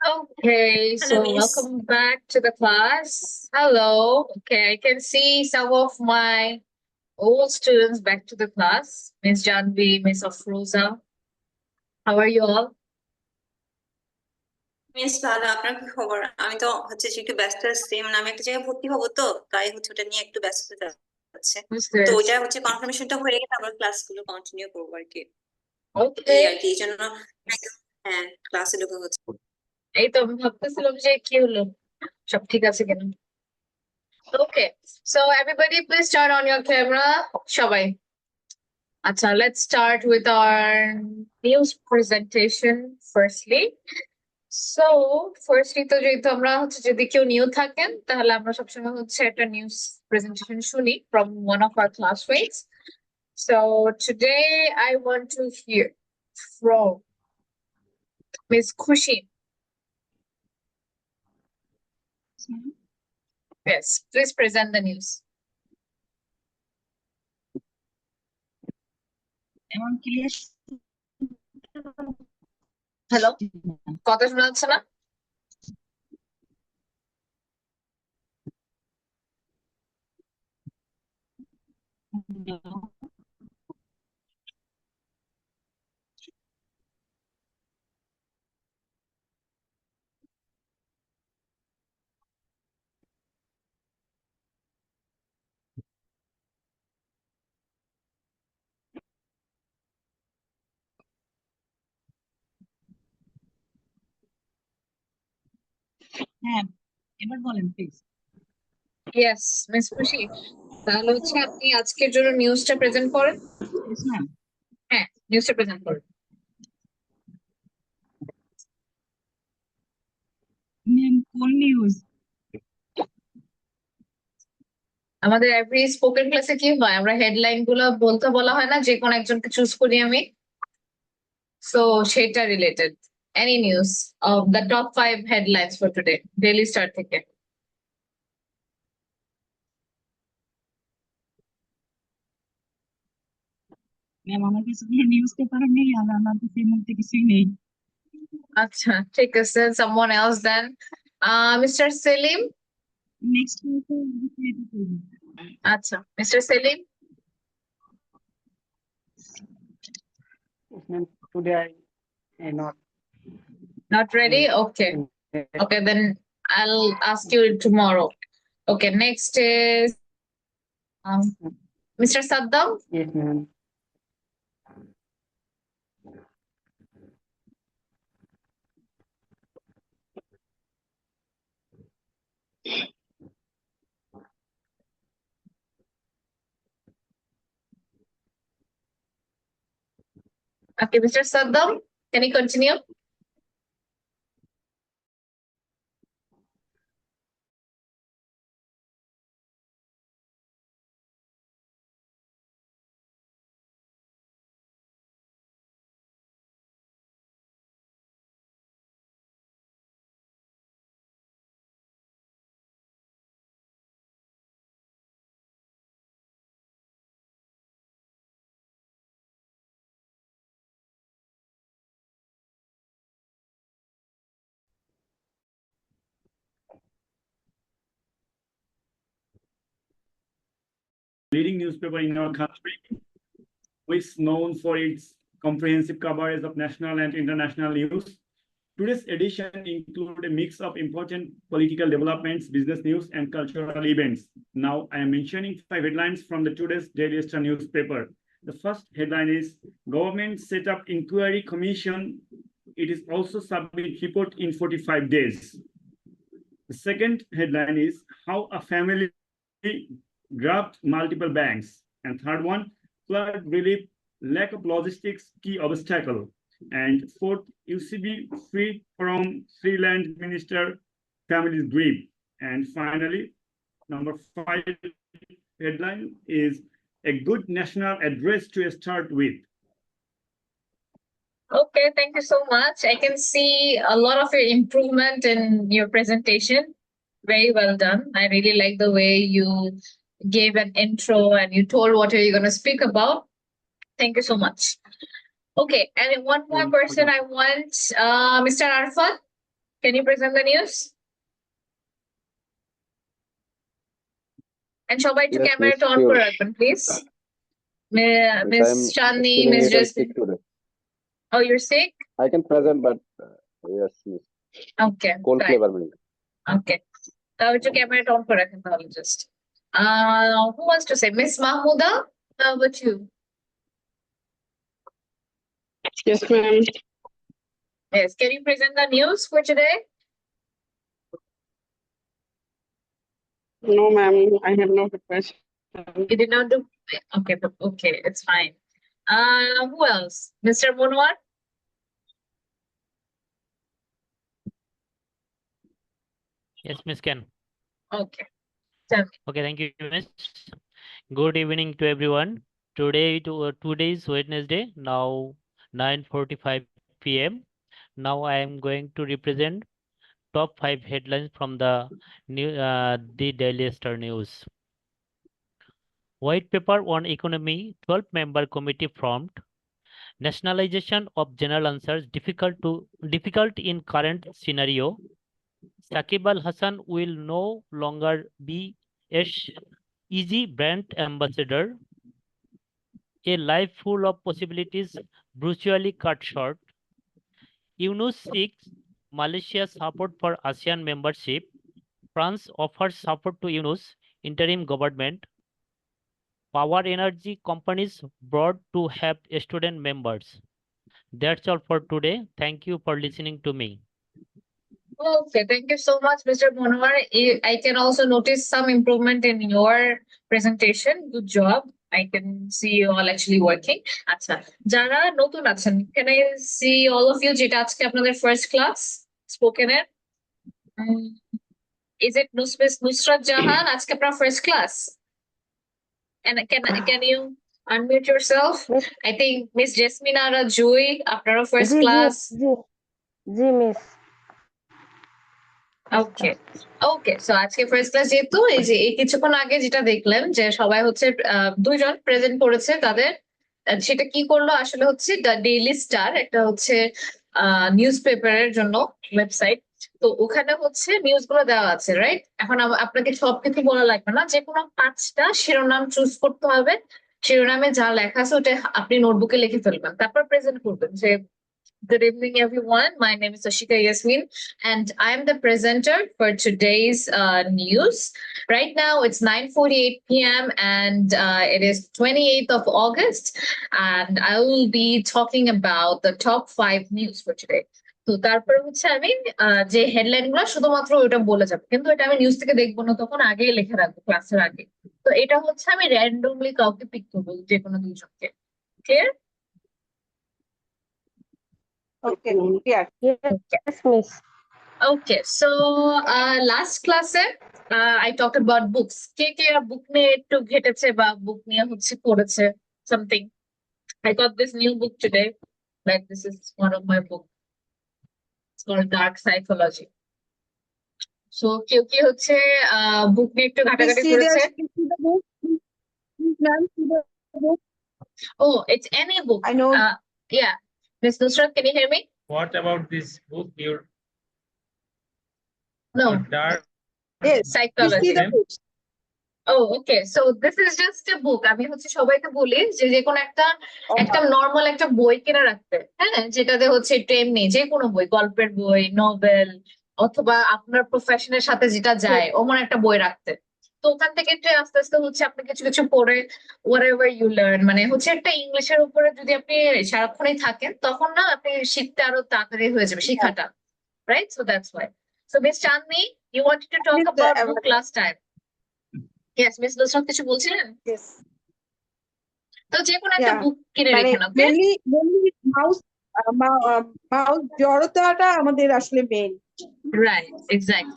Okay, Hello, so Miss. welcome back to the class. Hello. Okay, I can see some of my old students back to the class. Miss Janvi, Miss Afroza. How are you all? Miss ভালো, আপনার কি খবর? আমি তো যে একটু ব্যস্ত আছি, মানে আমি একটা জায়গায় ভর্তি হবো, তো তাই ওটা নিয়ে একটু ব্যস্ত যাচ্ছে। Who's তো this? ওইটা কনফার্মেশনটা হয়ে গেলে আবার ক্লাসগুলো কন্টিনিউ করবো আর কি। এই Okay. আর কি, এই জন্য হ্যাঁ ক্লাসে ঢোকা হচ্ছে। এই তো আমি ভাবতেছিলাম যে কি হলো, সব ঠিক আছে কিনা। Okay, so everybody please turn on your camera. সবাই। আচ্ছা, let's start with our news presentation firstly. So firstly তো যেহেতু আমরা যদি কেউ নিউ থাকেন তাহলে আমরা সবসময় একটা নিউজ প্রেজেন্টেশন শুনি from one of our classmates. So today I want to hear from Miss Khushi. Yes, please present the news. Hello, কথা শোনা যাচ্ছে না? হ্যাঁ, এবার বলেন প্লিজ। Yes, Miss Khushi, তাহলে আপনি আজকের জন্য নিউজটা প্রেজেন্ট করেন। Yes, ma'am. হ্যাঁ, নিউজটা প্রেজেন্ট করেন। ম্যাম, কোন নিউজ? আমাদের এভরি স্পোকেন ক্লাসে কি হয়, আমরা হেডলাইন গুলো বলতে বলা হয় না, যে কোনো একজনকে চুজ করি আমি, সো সেটা related any news of the top 5 headlines for today daily star থেকে। ম্যাম, আমার কাছে কোনো নিউজ পেপার নেই, আর আমার কাছে এই মুহূর্তে কিছুই নেই। আচ্ছা, ঠিক আছে, someone else then. Mr. Selim. Next ক্লাসে এটা করব। আচ্ছা, Mr. Selim. Ma'am, today I Not ready? Okay. Okay, then I'll ask you tomorrow. Okay, next is Mr. Saddam. Yes, ma'am. Okay, Mr. Saddam, can you continue? Leading newspaper in our country, which is known for its comprehensive coverage of national and international news. Today's edition includes a mix of important political developments, business news, and cultural events. Now, I am mentioning 5 headlines from the today's Daily Star newspaper. The first headline is Government set up inquiry commission. It is also submit report in 45 days. The second headline is How a Family grabbed multiple banks. And third one, flood relief, lack of logistics, key obstacle. And fourth, UCB free from Sri Land Minister family's grief. And finally, number 5 headline is a good national address to start with. Okay, thank you so much. I can see a lot of your improvement in your presentation. Very well done. I really like the way you gave an intro and you told what are you going to speak about. Thank you so much. Okay, and one more person I want, Mr. Arfan. Can you present the news? And সবাই একটু Yes, ক্যামেরাটা miss, on করে sure. রাখবেন please Miss, miss I'm Chandni feeling miss little jasmine sick today. oh you're sick I can present, but yes, miss. okay Cold fine. flavor milk. Okay. তাহলে একটু ক্যামেরাটা on করে রাখেন তাহলে just who wants to say Miss Mahmuda how about you Yes, ma'am. yes can you present the news for today No, ma'am. I have no preparation. you did not do okay but okay it's fine who else Mr. Monwar Yes, Miss Ken. okay tell me. Okay, thank you, Miss. Good evening to everyone. Today is Wednesday, now 9:45 p.m. Now I am going to represent top 5 headlines from the Daily Star News. White paper on economy, 12-member committee formed. Nationalization of general answers difficult in current scenario. Saqib Al Hasan will no longer be Easy brand ambassador. A life full of possibilities brutally cut short. Yunus seeks Malaysia's support for ASEAN membership. France offers support to Yunus interim government. Power energy companies brought to have student members. That's all for today. Thank you for listening to me. Okay, thank you so much, Mr. Monwar. I can also notice some improvement in your presentation. Good job. I can see you all actually working. আচ্ছা যারা নতুন আছেন can I see all of you যেটা আজকে আপনাদের first class spoken এর is it Miss Nusrat Jahan আজকে আপনার first class and can you unmute yourself I think Miss Jasmine Ara Joy আপনারও first class জি মিস ওকে ওকে সো আজকে first class যেহেতু এই যে এই কিছুক্ষণ আগে যেটা দেখলেন যে সবাই হচ্ছে দুইজন প্রেজেন্ট করেছে তাদের সেটা কি করলো আসলে হচ্ছে দ্য ডেইলি স্টার একটা হচ্ছে নিউজ পেপারের জন্য ওয়েবসাইট তো ওখানে হচ্ছে নিউজ গুলো দেওয়া আছে রাইট এখন আপনাকে সবকিছু বলা লাগবে না যে কোনো 5টা শিরোনাম চুজ করতে হবে শিরোনামে যা লেখা আছে ওটা আপনি নোটবুকে লিখে ফেলবেন তারপর প্রেজেন্ট করবেন যে Good evening, everyone. My name is Ashika Yasmin, and I am the presenter for today's news. Right now, it's 9:48 p.m. and it is 28th of August, and I will be talking about the top 5 news for today. তো তারপর হচ্ছে আমি যে headline গুলো শুধুমাত্র ওটা বলে যাবো কিন্তু এটা আমি নিউজ থেকে দেখবো না তখন আগে লিখে রাখবো ক্লাসের আগে তো এটা হচ্ছে আমি র্যান্ডমলি কাউকে পিক করবো যে কোনো দুইজনকে clear okay yes miss Okay, so last class I talked about books. K book নিয়ে একটু ঘেটেছে বা book নিয়ে হচ্ছে পড়েছে something. I got this new book today. Like this is one of my book. It's called Dark Psychology. So কেউ কি হচ্ছে book নিয়ে একটু ঘাটাঘাটি করেছে? Oh, it's any book. I know. Yeah. Miss Nusrat, can you hear me? What about this book? Your No. dark Yes. Psychology. books. Oh, okay. So this is just a book. আমি হচ্ছে সবাইকে বলি যে যে কোনো একটা normal একটা বই কিনে রাখতে হ্যাঁ যেটাতে হচ্ছে এমনি যে কোনো বই গল্পের বই নোবেল অথবা আপনার প্রফেশনের সাথে যেটা যায় ওমন একটা বই রাখতে তো ওখান থেকে একটু আস্তে আস্তে হচ্ছে আপনি কিছু কিছু পড়ে whatever you learn মানে হচ্ছে একটা ইংলিশের উপরে যদি আপনি সারাক্ষণই থাকেন তখন না আপনি শিখতে আরো তাড়াতাড়ি হয়ে যাবে শেখাটা right so that's why so Miss Chandni you wanted to talk about book last time Yes, Miss Nusrat কিছু বলছিলেন? Yes. তো যে কোনো একটা বুক কিনে মানে রেখেন ওকে? মেনলি মাউস জড়তাটা আমাদের আসলে main Right, exactly.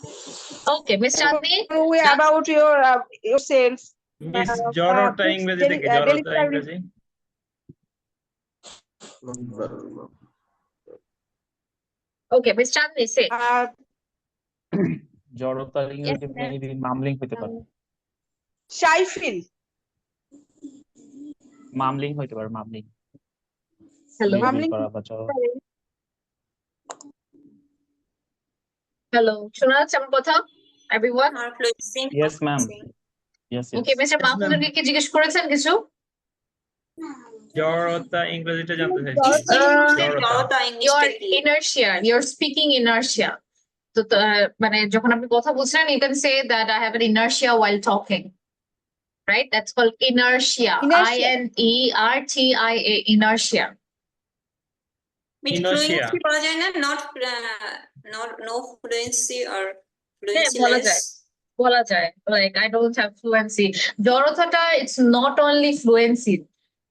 Okay, Miss Chandni. about yourself Miss জড়তা ইংরেজিতে কি জড়তা ইংরেজি Okay, Miss Chandni say. জড়তা ইংরেজি মেবি মামলিং হতে পারে shy feel মামলিং হতে পারে মামলিং Hello. মামলিং করা বা জড় হ্যালো, শোনা যাচ্ছে আমার কথা? এভরিওয়ান? আর ফ্লুয়েন্সি Yes, ma'am. Yes, ওকে, yes. মিস্টার মাহফুজুরকে কি জিজ্ঞেস করেছেন কিছু? জড়তা ইংরেজিটা জানতে চাইছি। জড়তা। জড়তা Your ইংলিশটা কি? inertia, your speaking inertia. তো মানে যখন আপনি কথা বলছেন, you can say that I have an inertia while talking. Right? That's called inertia. Inertia. I-N-E-R-T-I-A, inertia. Inertia. Fluency বলা যায় না? Not no fluency or fluency বলা less. যায়। বলা যায়, like I don't have fluency. জড়তাটা it's not only fluency.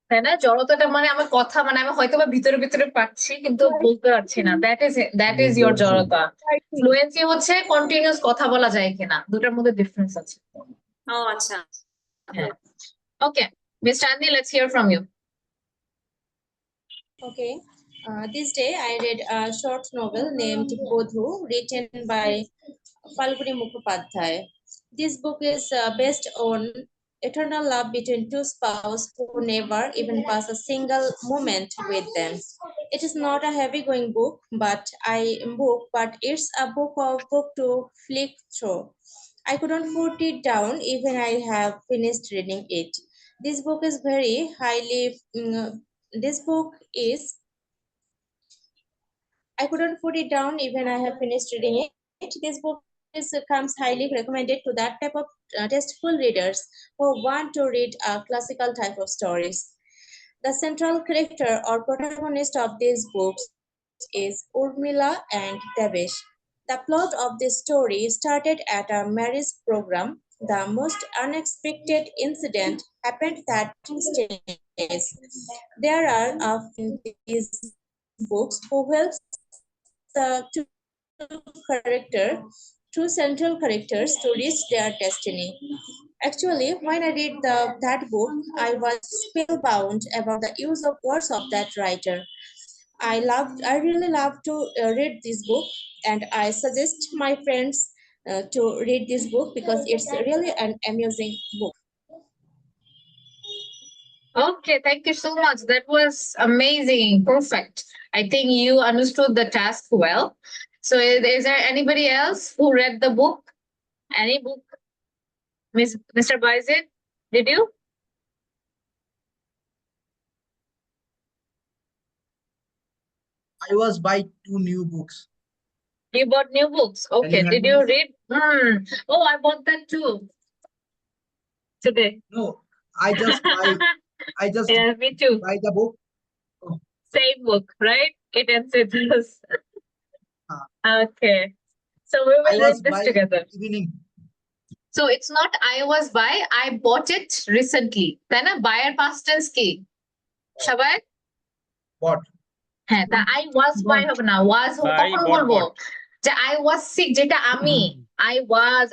তাই না? জড়তাটা মানে আমার কথা মানে আমি হয়তো বা ভিতরে ভিতরে পাচ্ছি কিন্তু বলতে পারছি না। That is your জড়তা। ফ্লুয়েন্সি হচ্ছে কন্টিনিউয়াস কথা বলা যায় কিনা। দুটার মধ্যে ডিফারেন্স আছে। ও আচ্ছা। হ্যাঁ। Okay, Miss Chandni, let's hear from you. Okay. This day I read a short novel named Bodhu, written by Falguni Mukhopadhyay. This book is based on eternal love between two spouses who never even pass a single moment with them. It is not a heavy-going book, but it's a book to flick through. I couldn't put it down even I have finished reading it. This book is very highly. This book is. I couldn't put it down even I have finished reading it. This book comes highly recommended to that type of tasteful readers who want to read a classical type of stories. The central character or protagonist of these books is Urmila and Devesh. The plot of this story started at a marriage program. The most unexpected incident happened that stage. There are these books who helps the two central characters to reach their destiny. Actually, when I read that book, I was spellbound about the use of words of that writer. I really love to read this book, and I suggest my friends to read this book because it's really an amusing book. Okay, thank you so much. That was amazing. Perfect. I think you understood the task well. So is there anybody else who read the book? Any book? Mr. Baizid, did you? I was buy 2 new books. You bought new books. Okay. you Did have you books? read? Oh, I bought that too. Today. No, I just Yeah, me too. buy the book. Same book, right? It and Citrus. Ah. Okay. So we I will was read this by together. evening. So it's not I was by, I bought it recently. তাই না? Buyer past tense কি? সবাই? Bought. হ্যাঁ, তা I was by হবে না। Was কখন বলবো? যে I was sick যেটা আমি। I was,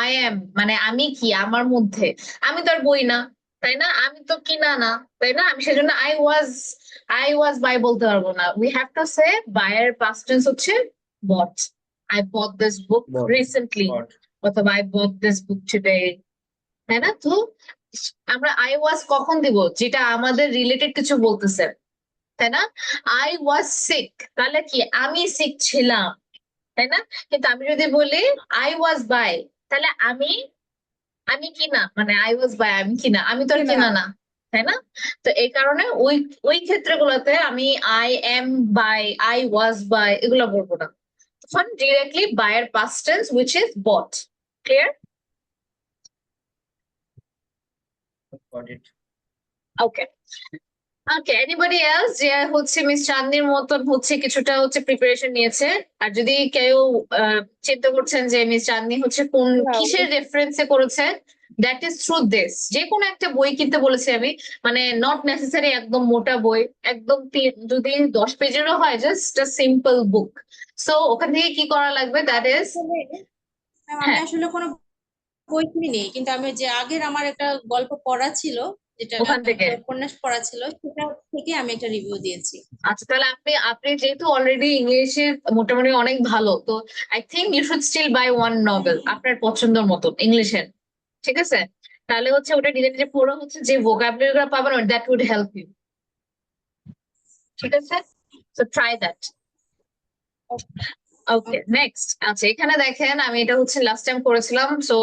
I am মানে আমি কি আমার মধ্যে। আমি তো আর বই না। তাই না? আমি তো কিনা না। তাই না? আমি সেজন্য I was by বলতে পারবো না। We have to say buyer past tense হচ্ছে bought. I bought this book recently. অথবা I bought this book today. তাই না? তো আমরা I was কখন দিব? যেটা আমাদের রিলেটেড কিছু বলতেছে। তাই না? I was sick তাহলে কি আমি sick ছিলাম। তাই না? কিন্তু আমি যদি বলি I was by তাহলে আমি কিনা মানে I was by আমি কিনা আমি তো আর কিনা না। তাই না? তো এই কারণে ওই ক্ষেত্রগুলোতে আমি I am by, I was by এগুলো বলবো না। তখন directly buyer past tense which is bought. Clear? Got it. Okay. Okay, anybody else যে হচ্ছে মিস চাঁদনির মতন হচ্ছে কিছুটা হচ্ছে প্রিপারেশন নিয়েছে আর যদি কেউ চিন্তা করছেন যে মিস চাঁদনি হচ্ছে কোন কিসের রেফারেন্সে করেছে দ্যাট ইজ থ্রু দিস যে কোনো একটা বই কিনতে বলেছি আমি মানে নট নেসেসারি একদম মোটা বই একদম যদি 10 পেজেরও হয় just a simple book so ওখান থেকে কি করা লাগবে দ্যাট ইজ আমি আসলে কোনো বই কিনিনি কিন্তু আমি যে আগের আমার একটা গল্প পড়া ছিল যেটা ওখান থেকে উপন্যাস পড়া ছিল সেটা থেকে আমি একটা রিভিউ দিয়েছি। আচ্ছা তাহলে আপনি যেহেতু অলরেডি ইংলিশে মোটামুটি অনেক ভালো তো I think you should still buy one novel আপনার পছন্দের মতো ইংলিশের ঠিক আছে তাহলে হচ্ছে ওটা নিজে নিজে পড়া হচ্ছে যে ভোকাবুলারি গুলো পাবেন দ্যাট উড হেল্প ইউ ঠিক আছে so try that okay next আচ্ছা এখানে দেখেন আমি এটা হচ্ছে লাস্ট টাইম করেছিলাম so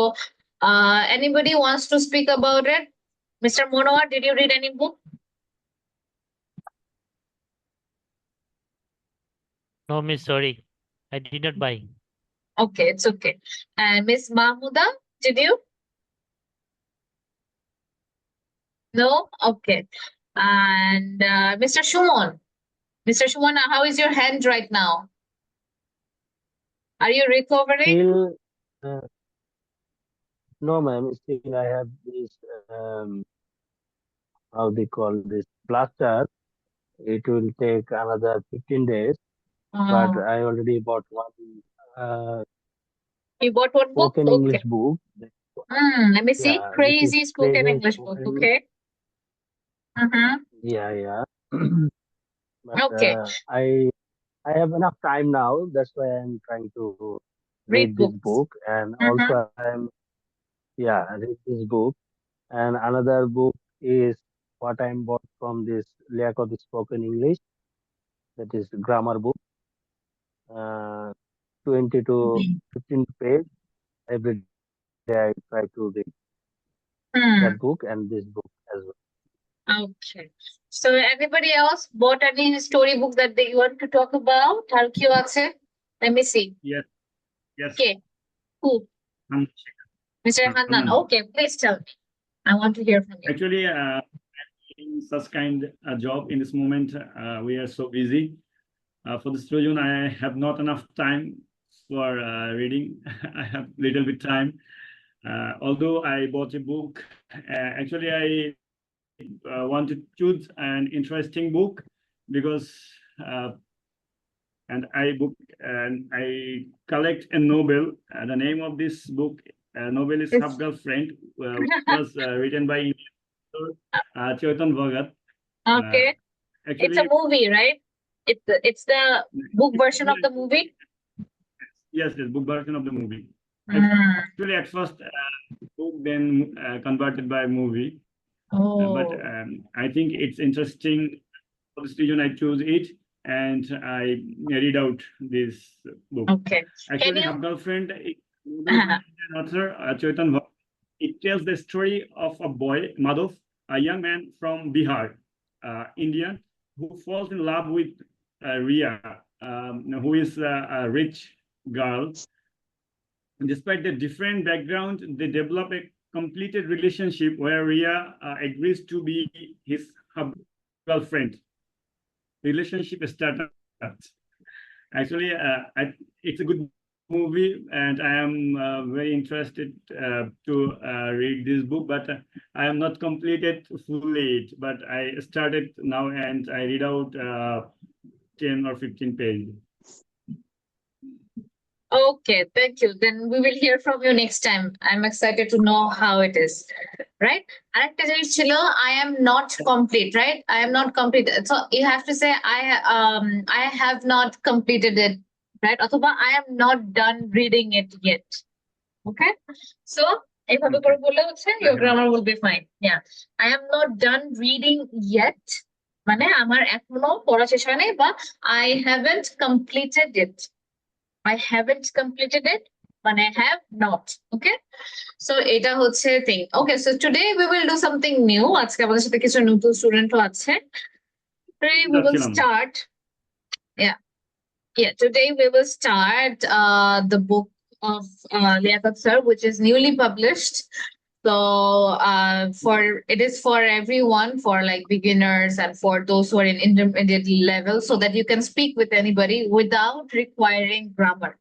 anybody wants to speak about it Mister Monwar did you read any book No, miss, sorry. I did not buy. okay it's okay and Miss Mahmuda did you no okay and Mr. Shumon how is your hand right now are you recovering Still, no, ma'am. Still, I have this, how they call this, plaster. It will take another 15 days, but Oh, I already bought one you bought one book spoken okay English book. let me see Yeah, this is crazy spoken Pleasant English book Spoken. okay Yeah. But okay I have enough time now. That's why I'm trying to read read this books book, and also read this book. And another book is what I bought from this Liakot Spoken English. That is grammar book. 20 to 15 page every day. I try to read that book and this book as well. Okay. So anybody else bought any storybook that they want to talk about? Har kyo ache? Let me see. Yes. Okay. Who? Mr. Hanan. Okay, please tell me. I want to hear from you. Actually, in such kind of job in this moment, we are so busy. For this reason, I have not enough time for reading. I have little bit time. Although I bought a book, actually I want to choose an interesting book because and I collect a novel. The name of this book novel is It's- Half Girlfriend, was written by Chetan Bhagat. Okay. It's Actually, a movie, right? It's the book version of the movie. yes, book version of the movie. Mm. Actually, at first, book then converted by movie. But Oh. I think it's interesting. For this reason, I chose it and I read out this book. Okay. Actually, you- Half Girlfriend, an author, Chetan Bhagat. It tells the story of a boy, Madhav, a young man from Bihar, India, who falls in love with Ria, who is a rich girl. Despite their different background, they develop a completed relationship where Ria agrees to be his girlfriend. Relationship starts. Actually, it's a good movie, and I am very interested to read this book, but I am not completed fully it. But I started now, and I read out 10 or 15 pages. Okay, thank you. Then we will hear from you next time. I'm excited to know how it is. Right? আরেকটা জিনিস ছিল, I am not complete, right? I am not complete. So you have to say I have not completed it, right? অথবা I am not done reading it yet. Okay? So এইভাবে করে বললে হচ্ছে your grammar will be fine. Yeah. I am not done reading yet. মানে আমার এখনো পড়া শেষ হয়নি বা I haven't completed it. I haven't completed it, but I have not. Okay. So এটা হচ্ছে thing. Okay. So today we will do something new. আজকে আমাদের সাথে কিছু নতুন স্টুডেন্টও আছে. Today we will start. Yeah. Today we will start the book of Liaquat sir, which is newly published. So it is for everyone, for like beginners and for those who are in intermediate level, so that you can speak with anybody without requiring grammar.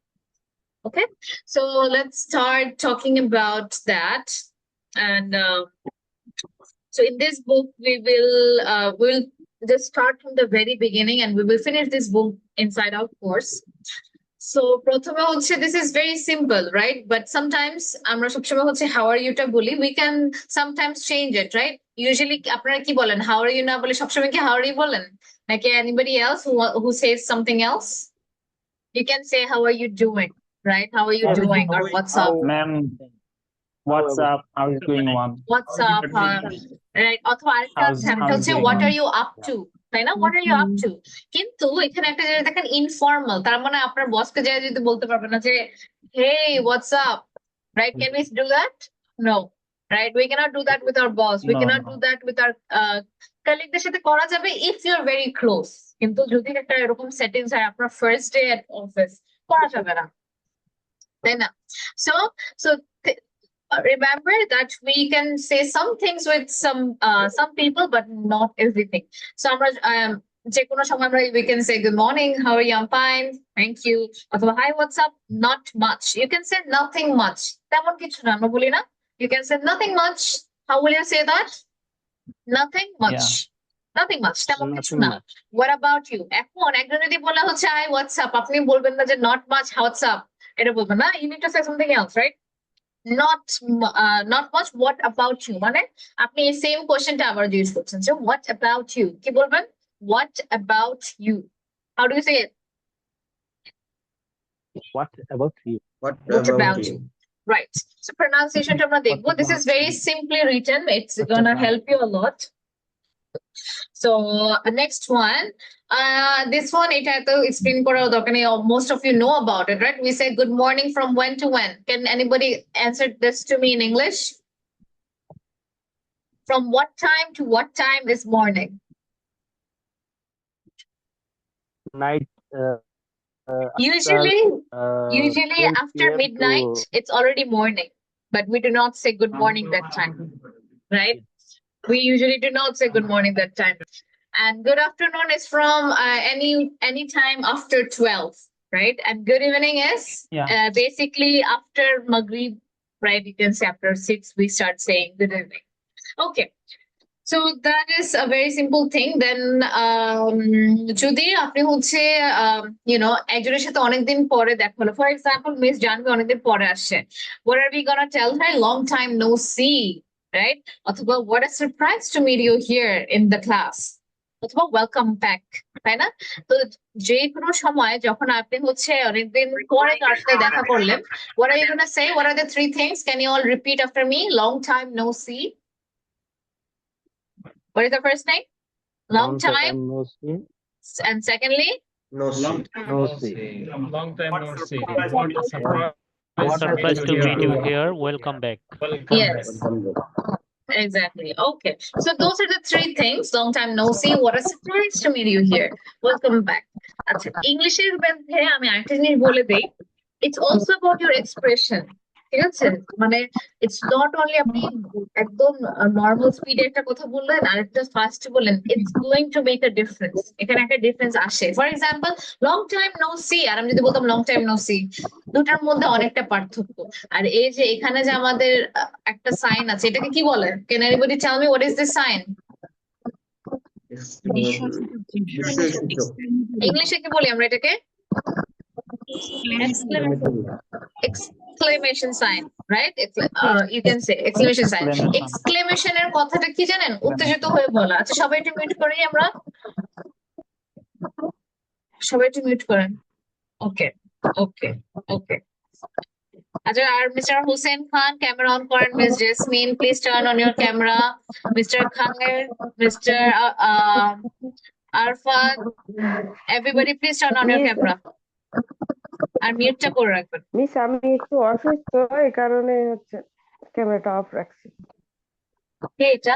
Okay, so let's start talking about that. And so in this book, we'll just start from the very beginning, and we will finish this book inside out course. So প্রথমে হচ্ছে this is very simple, right? But sometimes আমরা সবসময় হচ্ছে how are you টা বলি, we can sometimes change it, right? Usually আপনারা কি বলেন, how are you না বলে সবসময় কি how are you বলেন, নাকি anybody else who says something else? You can say how are you doing, right? How are you doing, or what's up? Ma'am, what's up? How is going on? What's up? Right, অথবা আরেকটা How's আছে, আরেকটা হচ্ছে doing? What are you up to, তাই না? What are you up to. কিন্তু এখানে একটা জিনিস দেখেন, ইনফর্মাল, তার মানে আপনার বসকে যে যদি বলতে পারবেন না যে hey what's up, right? Can we do that? No, right, we can't do that with our boss, we No, can't no. Do that with our কালিগদের সাথে করা যাবে if you are very close, কিন্তু যদি একটা এরকম সেটিংস হয় আপনার ফার্স্ট ডে এট অফিস, করা যাবে না, তাই না? So, so remember that we can say some things with some people, but not everything. So আমরা যে কোনো সময় আমরা we can say good morning, how are you? I'm fine, thank you. অথবা hi, what's up? Not much. You can say nothing much. তেমন কিছু না, আমরা বলি না? You can say nothing much. How will you say that? Nothing much. Nothing much. তেমন কিছু Nothing না। much. What about you? এখন একজন যদি বলা হচ্ছে hi, what's up? আপনি বলবেন না যে not much, what's up? এটা বলবেন না। You need to say something else, right? Not much. What about you? মানে আপনি এই সেম কোশ্চেনটা আবার ইউজ করছেন। So what about you? কি বলবেন? What about you? How do you say it? What about you? What What about about you? you? Right. So pronunciation টা আমরা দেখবো. This is very simply written. It's What gonna about- help you a lot. So next one, this one এটা তো explain করার দরকার নেই. Most of you know about it, right? We say good morning from when to when. Can anybody answer this to me in English? From what time to what time is morning? Night. Usually, After, usually 12 after PM to- midnight, it's already morning, but we do not say good morning that time, right? We usually do not say good morning that time. And good afternoon is from any time after 12, right? And good evening is Yeah. basically after Maghrib, right? You can say after 6, we start saying good evening. Okay. So that is a very simple thing. Then যদি আপনি হচ্ছে একজনের সাথে অনেকদিন পরে দেখা হলো, for example miss জানবি অনেকদিন পরে আসছে, what are we gonna tell her? Long time no see, right? অথবা what a surprise to meet you here in the class, অথবা welcome back, তাই না? তো যে কোনো সময় যখন আপনি হচ্ছে অনেকদিন পরে কার সাথে দেখা করলেন, what are you gonna say? What are the 3 things? Can you all repeat after me? Long time no see. What is the first thing? Long time. no see. And secondly, No Long see. No see. Long time What no surprise see. to What meet a you. surprise. Surprise to meet you here. Welcome back. Welcome yes, back. exactly. Okay. So those are the 3 things. Long time no see. What a surprise to meet you here. Welcome back. আচ্ছা, ইংলিশের মধ্যে আমি আরেকটা জিনিস বলে দেই. It's also about your expression. ঠিক আছে? মানে it's not only আপনি একদম নর্মাল স্পিডে একটা কথা বললেন আর একটা ফাস্ট বললেন, it's going to make a difference. এখানে একটা ডিফারেন্স আসে। For example long time no see আর আমি যদি বলতাম long time no see, দুটার মধ্যে অনেকটা পার্থক্য। আর এই যে এখানে যে আমাদের একটা সাইন আছে, এটাকে কি বলে? Can anybody tell me what is this sign? ইংলিশে কি বলি আমরা এটাকে? Exclamation sign, right? You can say exclamation sign. Exclamation. Exclamation এর কথাটা কি জানেন? উত্তেজিত হয়ে বলা। আচ্ছা, সবাই একটু মিউট করি আমরা। সবাই একটু মিউট করেন। ওকে, ওকে, ওকে। আচ্ছা, আর mister Hussain Khan camera on করেন। Miss Jasmine, please turn on your camera. Mister খানের, mister Arafat, everybody please turn on your camera. আর মিউটটা করে রাখবেন। মিস আমি একটু অসুস্থ, এই কারণে হচ্ছে ক্যামেরাটা অফ রাখছি। কে এটা?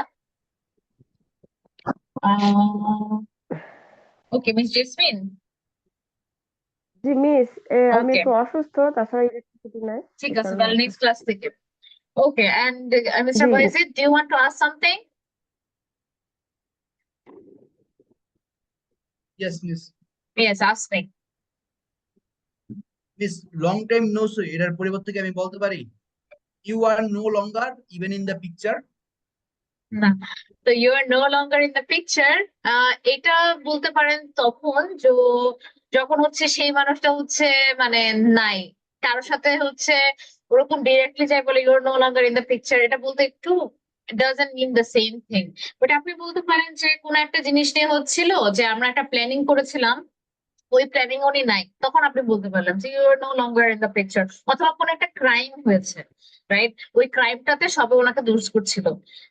ওকে, মিস জেসমিন। জি মিস, আমি Okay. একটু অসুস্থ, তাছাড়া ইলেকট্রিসিটি নাই। ঠিক আছে, তাহলে নেক্সট ক্লাস থেকে। Okay, and Mr. G. Baizid, do you want to ask something? Yes, miss. Yes, ask me. Miss, long time no see এটার পরিবর্তে কি আমি বলতে পারি you are no longer even in the picture? না, তো you are no longer in the picture. এটা বলতে পারেন তখন যখন হচ্ছে সেই মানুষটা হচ্ছে মানে নাই, কারোর সাথে হচ্ছে ওরকম ডিরেক্টলি যাই বলে you are no longer in the picture, এটা বলতে একটু doesn't mean the same thing. But আপনি বলতে পারেন যে কোনো একটা জিনিস নিয়ে হচ্ছিল যে আমরা একটা প্ল্যানিং করেছিলাম, ওই প্ল্যানিং উনি নাই, তখন আপনি বলতে পারলেন যে you are no longer in the picture. অথবা কোনো একটা ক্রাইম হয়েছে, রাইট? ওই ক্রাইমটাতে সবাই ওনাকে দোষ করছিল।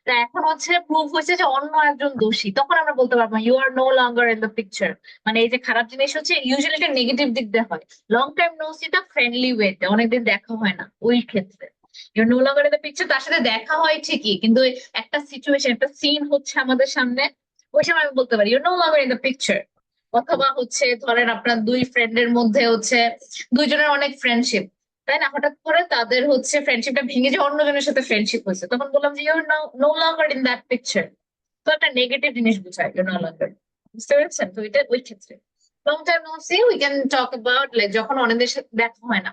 তা এখন হচ্ছে প্রুভ হয়েছে যে অন্য একজন দোষী, তখন আমরা বলতে পারবো you are no longer in the picture. মানে এই যে খারাপ জিনিস হচ্ছে ইউজুয়ালি এটা নেগেটিভ দিক দিয়ে হয়, লং টাইম নো সিটা ফ্রেন্ডলি ওয়েতে, অনেকদিন দেখা হয় না ওই ক্ষেত্রে you no longer in the picture. তার সাথে দেখা হয় ঠিকই, কিন্তু একটা সিচুয়েশন, একটা সিন হচ্ছে আমাদের সামনে, ওই সময় আমি বলতে পারি you no longer in the picture. অথবা হচ্ছে ধরেন আপনার দুই ফ্রেন্ডের মধ্যে হচ্ছে দুইজনের অনেক ফ্রেন্ডশিপ, তাই না? হঠাৎ করে তাদের হচ্ছে ফ্রেন্ডশিপটা ভেঙে যে অন্যজনের সাথে ফ্রেন্ডশিপ হয়েছে, তখন বললাম যে you no longer in that picture. তো একটা নেগেটিভ জিনিস বোঝায় ইউ নো লঙ্গার, বুঝতে পেরেছেন? তো এটা ওই ক্ষেত্রে long time no see we can talk about like যখন অনেকদের সাথে দেখা হয় না।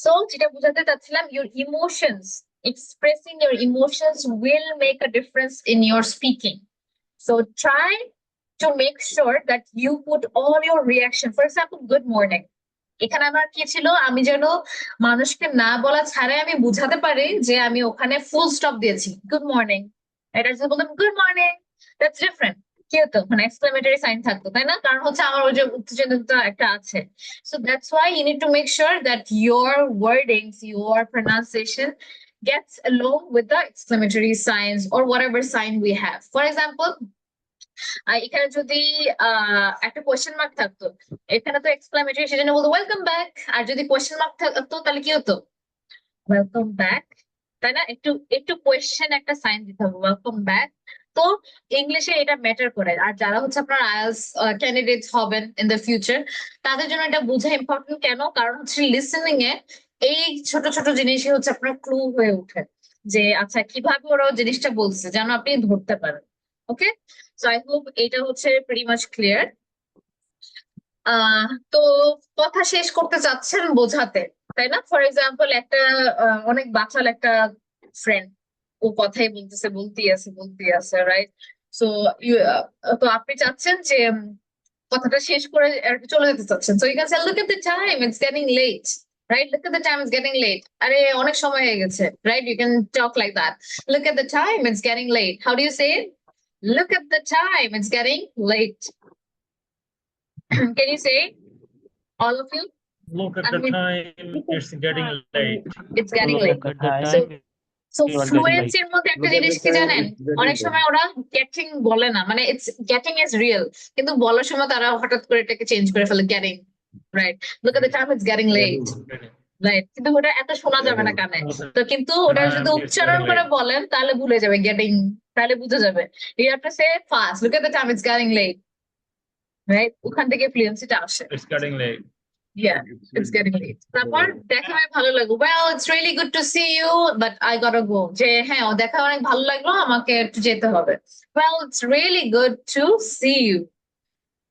সো যেটা বোঝাতে চাচ্ছিলাম, your emotions, expressing your emotions will make a difference in your speaking. So try to make sure that you put all your reaction. For example, good morning. এখানে আমার কি ছিল, আমি যেন মানুষকে না বলা ছাড়াই আমি বুঝাতে পারি যে আমি ওখানে ফুল স্টপ দিয়েছি, গুড মর্নিং। এটা যদি বলতাম গুড মর্নিং, দ্যাটস ডিফারেন্ট। কি হতো, মানে এক্সক্লেমেটরি সাইন থাকতো, তাই না? কারণ হচ্ছে আমার ওই যে উত্তেজনাটা একটা আছে। So that's why you need to make sure that your wordings, your pronunciation gets along with the exclamatory signs or whatever sign we have. For example, এখানে যদি একটা কোয়েশ্চেন মার্ক থাকতো, এখানে তো এক্সক্লামেটরি, সেজন্য বলতো ওয়েলকাম ব্যাক। আর যদি question mark থাকতো তাহলে কি হতো, ওয়েলকাম ব্যাক, তাই না? একটু একটু কোয়েশ্চেন একটা সাইন দিতে হবে, ওয়েলকাম ব্যাক। তো ইংলিশে এটা ম্যাটার করে। আর যারা হচ্ছে আপনার আইএলটিএস ক্যান্ডিডেটস হবেন ইন দ্য ফিউচার, তাদের জন্য এটা বোঝা ইম্পর্টেন্ট। কেন? কারণ হচ্ছে লিসেনিং এ এই ছোট ছোট জিনিসই হচ্ছে আপনার ক্লু হয়ে ওঠে, যে আচ্ছা কিভাবে ওরা জিনিসটা বলছে যেন আপনি ধরতে পারেন। ওকে, সো আই হোপ এটা হচ্ছে প্রিটি মাচ ক্লিয়ার। তো কথা শেষ করতে চাচ্ছেন বোঝাতে, তাই না? ফর এক্সাম্পল একটা অনেক বাচাল একটা ফ্রেন্ড, ও কথাই বলতেই আছে, রাইট? সো তো আপনি চাচ্ছেন যে কথাটা শেষ করে আর কি চলে যেতে চাচ্ছেন, so you can say look at the time, it's getting late, right? Look at the time, it's getting late. আরে অনেক সময় হয়ে গেছে, right? You can talk like that, look at the time, it's getting late. How do you say it? Look at the time, it's getting late. Can you say, all of you? Look at I the mean, time, it's getting late. it's getting Look late. at the So, time, so you are getting fluency late. এর মধ্যে একটা জিনিস কি জানেন, অনেক সময় ওরা getting বলে না, মানে ইটস গেটিং ইজ রিয়েল, কিন্তু বলার সময় তারা হঠাৎ করে এটাকে চেঞ্জ করে ফেলে, getting, right? Look at the time, it's getting late, right? কিন্তু ওটা এত শোনা যাবে না কানে। তো কিন্তু ওটা যদি Time, it's উচ্চারণ getting করে late. বলেন তাহলে ভুলে যাবে গেটিং, তাহলে বুঝে যাবে। You have to say fast, look at the time, it's getting late, right? ওখান থেকে ফ্লুয়েন্সিটা আসে। It's getting late. Yeah, it's getting late. তারপর দেখা হয় ভালো লাগলো, well it's really good to see you but I gotta go, যে হ্যাঁ দেখা অনেক ভালো লাগলো, আমাকে একটু যেতে হবে। well it's really good to see you,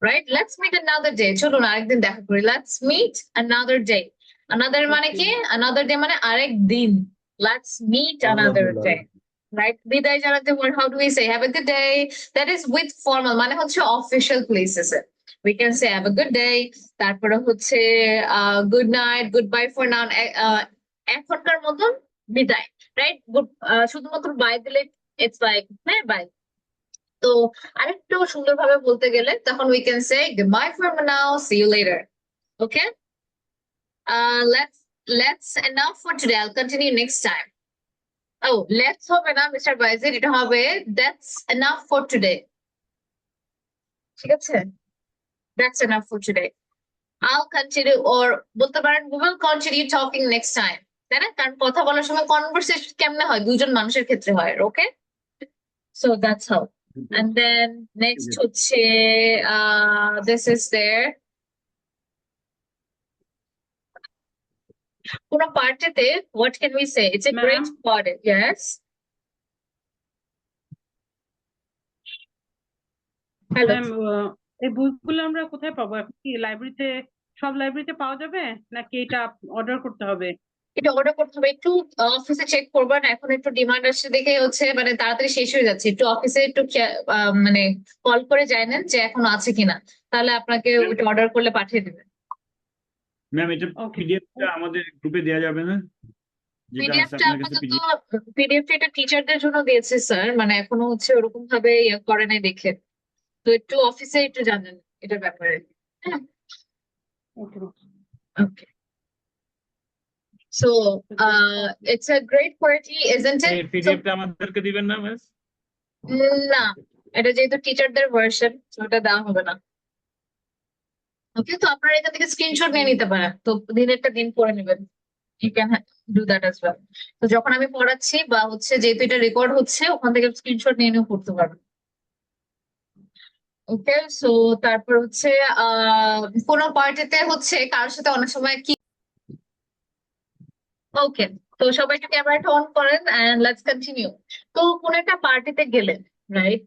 right? Let's meet another day, চলুন আরেকদিন দেখা করি, let's meet another day. Another মানে কি, another day মানে আরেক দিন, let's meet another day, right? বিদায় জানাতে বল, how do we say have a good day? That is with formal, মানে হচ্ছে official places A we can say have a good day, তারপরে হচ্ছে good night, goodbye for now, এখনকার মতন বিদায়, right? শুধুমাত্র বাই দিলে it's like হ্যাঁ বাই। তো আরেকটু সুন্দরভাবে বলতে গেলে তখন we can say goodbye for now, see you later. Okay, let's enough for today, I'll continue next time. Oh, let's হবে না মিস্টার বাইজির, এটা হবে that's enough for today. ঠিক আছে, that's enough for today. I'll continue, or বলতে পারেন we will continue talking next time, তাই না? কারণ কথা বলার সময় কনভারসেশন কেমনে হয়, দুজন মানুষের ক্ষেত্রে হয়। ওকে, so that's how. And then next হচ্ছে this is there. কোন পার্টিতে what can we say, it's a great party. Yes, hello. Ma'am, এই বইগুলো আমরা কোথায় পাবো? এখন কি লাইব্রেরিতে, সব লাইব্রেরিতে পাওয়া যাবে নাকি এটা অর্ডার করতে হবে? এটা অর্ডার করতে হবে, একটু অফিসে চেক করবেন, এখন একটু ডিমান্ড আসছে দেখে হচ্ছে মানে তাড়াতাড়ি শেষ হয়ে যাচ্ছে, একটু অফিসে একটু মানে কল করে জানেন যে এখনো আছে কিনা, তাহলে আপনাকে ওটা অর্ডার করলে পাঠিয়ে দিবে। ম্যাম এটা পিডিএফটা আমাদের গ্রুপে দেওয়া যাবে না? যেটা আছে পিডিএফটা আপনার কাছে আপাতত পিডিএফটা এটা টিচারদের জন্য দিয়েছে স্যার, মানে এখনো হচ্ছে ওরকম ভাবে করে নাই দেখে, তো একটু অফিসে একটু জানেন এটার ব্যাপারে। হ্যাঁ, ওকে। ওকে। So it's a great party, isn't এই it? So পিডিএফটা আমাদেরকে দিবেন না মিস? না, এটা যেহেতু টিচারদের ভার্সন, ওটা দেওয়া হবে না। ওকে, তো আপনারা এখান থেকে স্ক্রিনশট নিয়ে নিতে পারেন, তো দিনেরটা দিন পরে নেবেন। You can do that as well. তো যখন আমি পড়াচ্ছি বা হচ্ছে যেহেতু এটা রেকর্ড হচ্ছে, ওখান থেকে স্ক্রিনশট নিয়ে নিয়েও পড়তে পারবেন। ওকে, সো তারপর হচ্ছে কোনো পার্টিতে হচ্ছে কারোর সাথে অনেক সময় কি, ওকে, তো সবাই একটু ক্যামেরাটা অন করেন এন্ড লেটস কন্টিনিউ। তো কোন একটা পার্টিতে গেলেন, রাইট?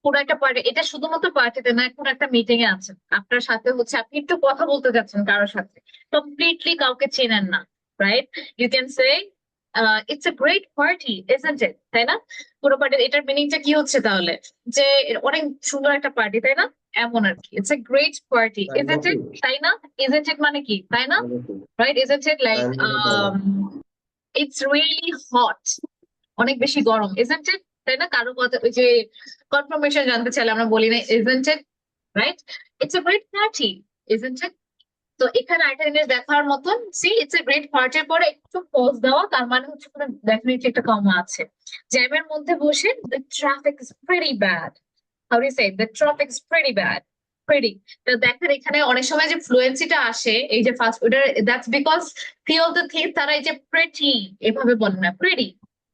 কোন একটা পার্টি, এটা শুধুমাত্র পার্টিতে না, কোন একটা মিটিং এ আছেন, আপনার সাথে হচ্ছে আপনি একটু কথা বলতে যাচ্ছেন কারোর সাথে, কমপ্লিটলি কাউকে চেনেন না, right? You can say it's a great party, isn't it? তাই না? পুরো পার্টি, এটার মিনিংটা কি হচ্ছে তাহলে? যে অনেক সুন্দর একটা পার্টি, তাই না? এমন আর কি, it's a great party, isn't it? তাই না? ইজন্ট ইট মানে কি, তাই না? Right? Isn't it? Like it's really hot, অনেক বেশি গরম, ইজন্ট ইট? তাই না? কারো কথা, ওই যে কনফার্মেশন জানতে চাইলে আমরা বলি না isn't it, right? It's a great party, isn't ইট? তো এখানে আরেকটা জিনিস দেখার মতন, সি ইটস এ গ্রেট পার্টির পরে একটু পজ দেওয়া, তার মানে হচ্ছে কোনো ডেফিনেটলি একটা কমা আছে। জ্যামের মধ্যে বসে the traffic is pretty bad, how do you say the traffic is pretty bad, pretty. তো দেখেন এখানে অনেক সময় যে ফ্লুয়েন্সিটা আসে, এই যে ফার্স্ট, ওটা that's because feel the thing, তারা এই যে প্রিটি এভাবে বলে না, প্রিটি,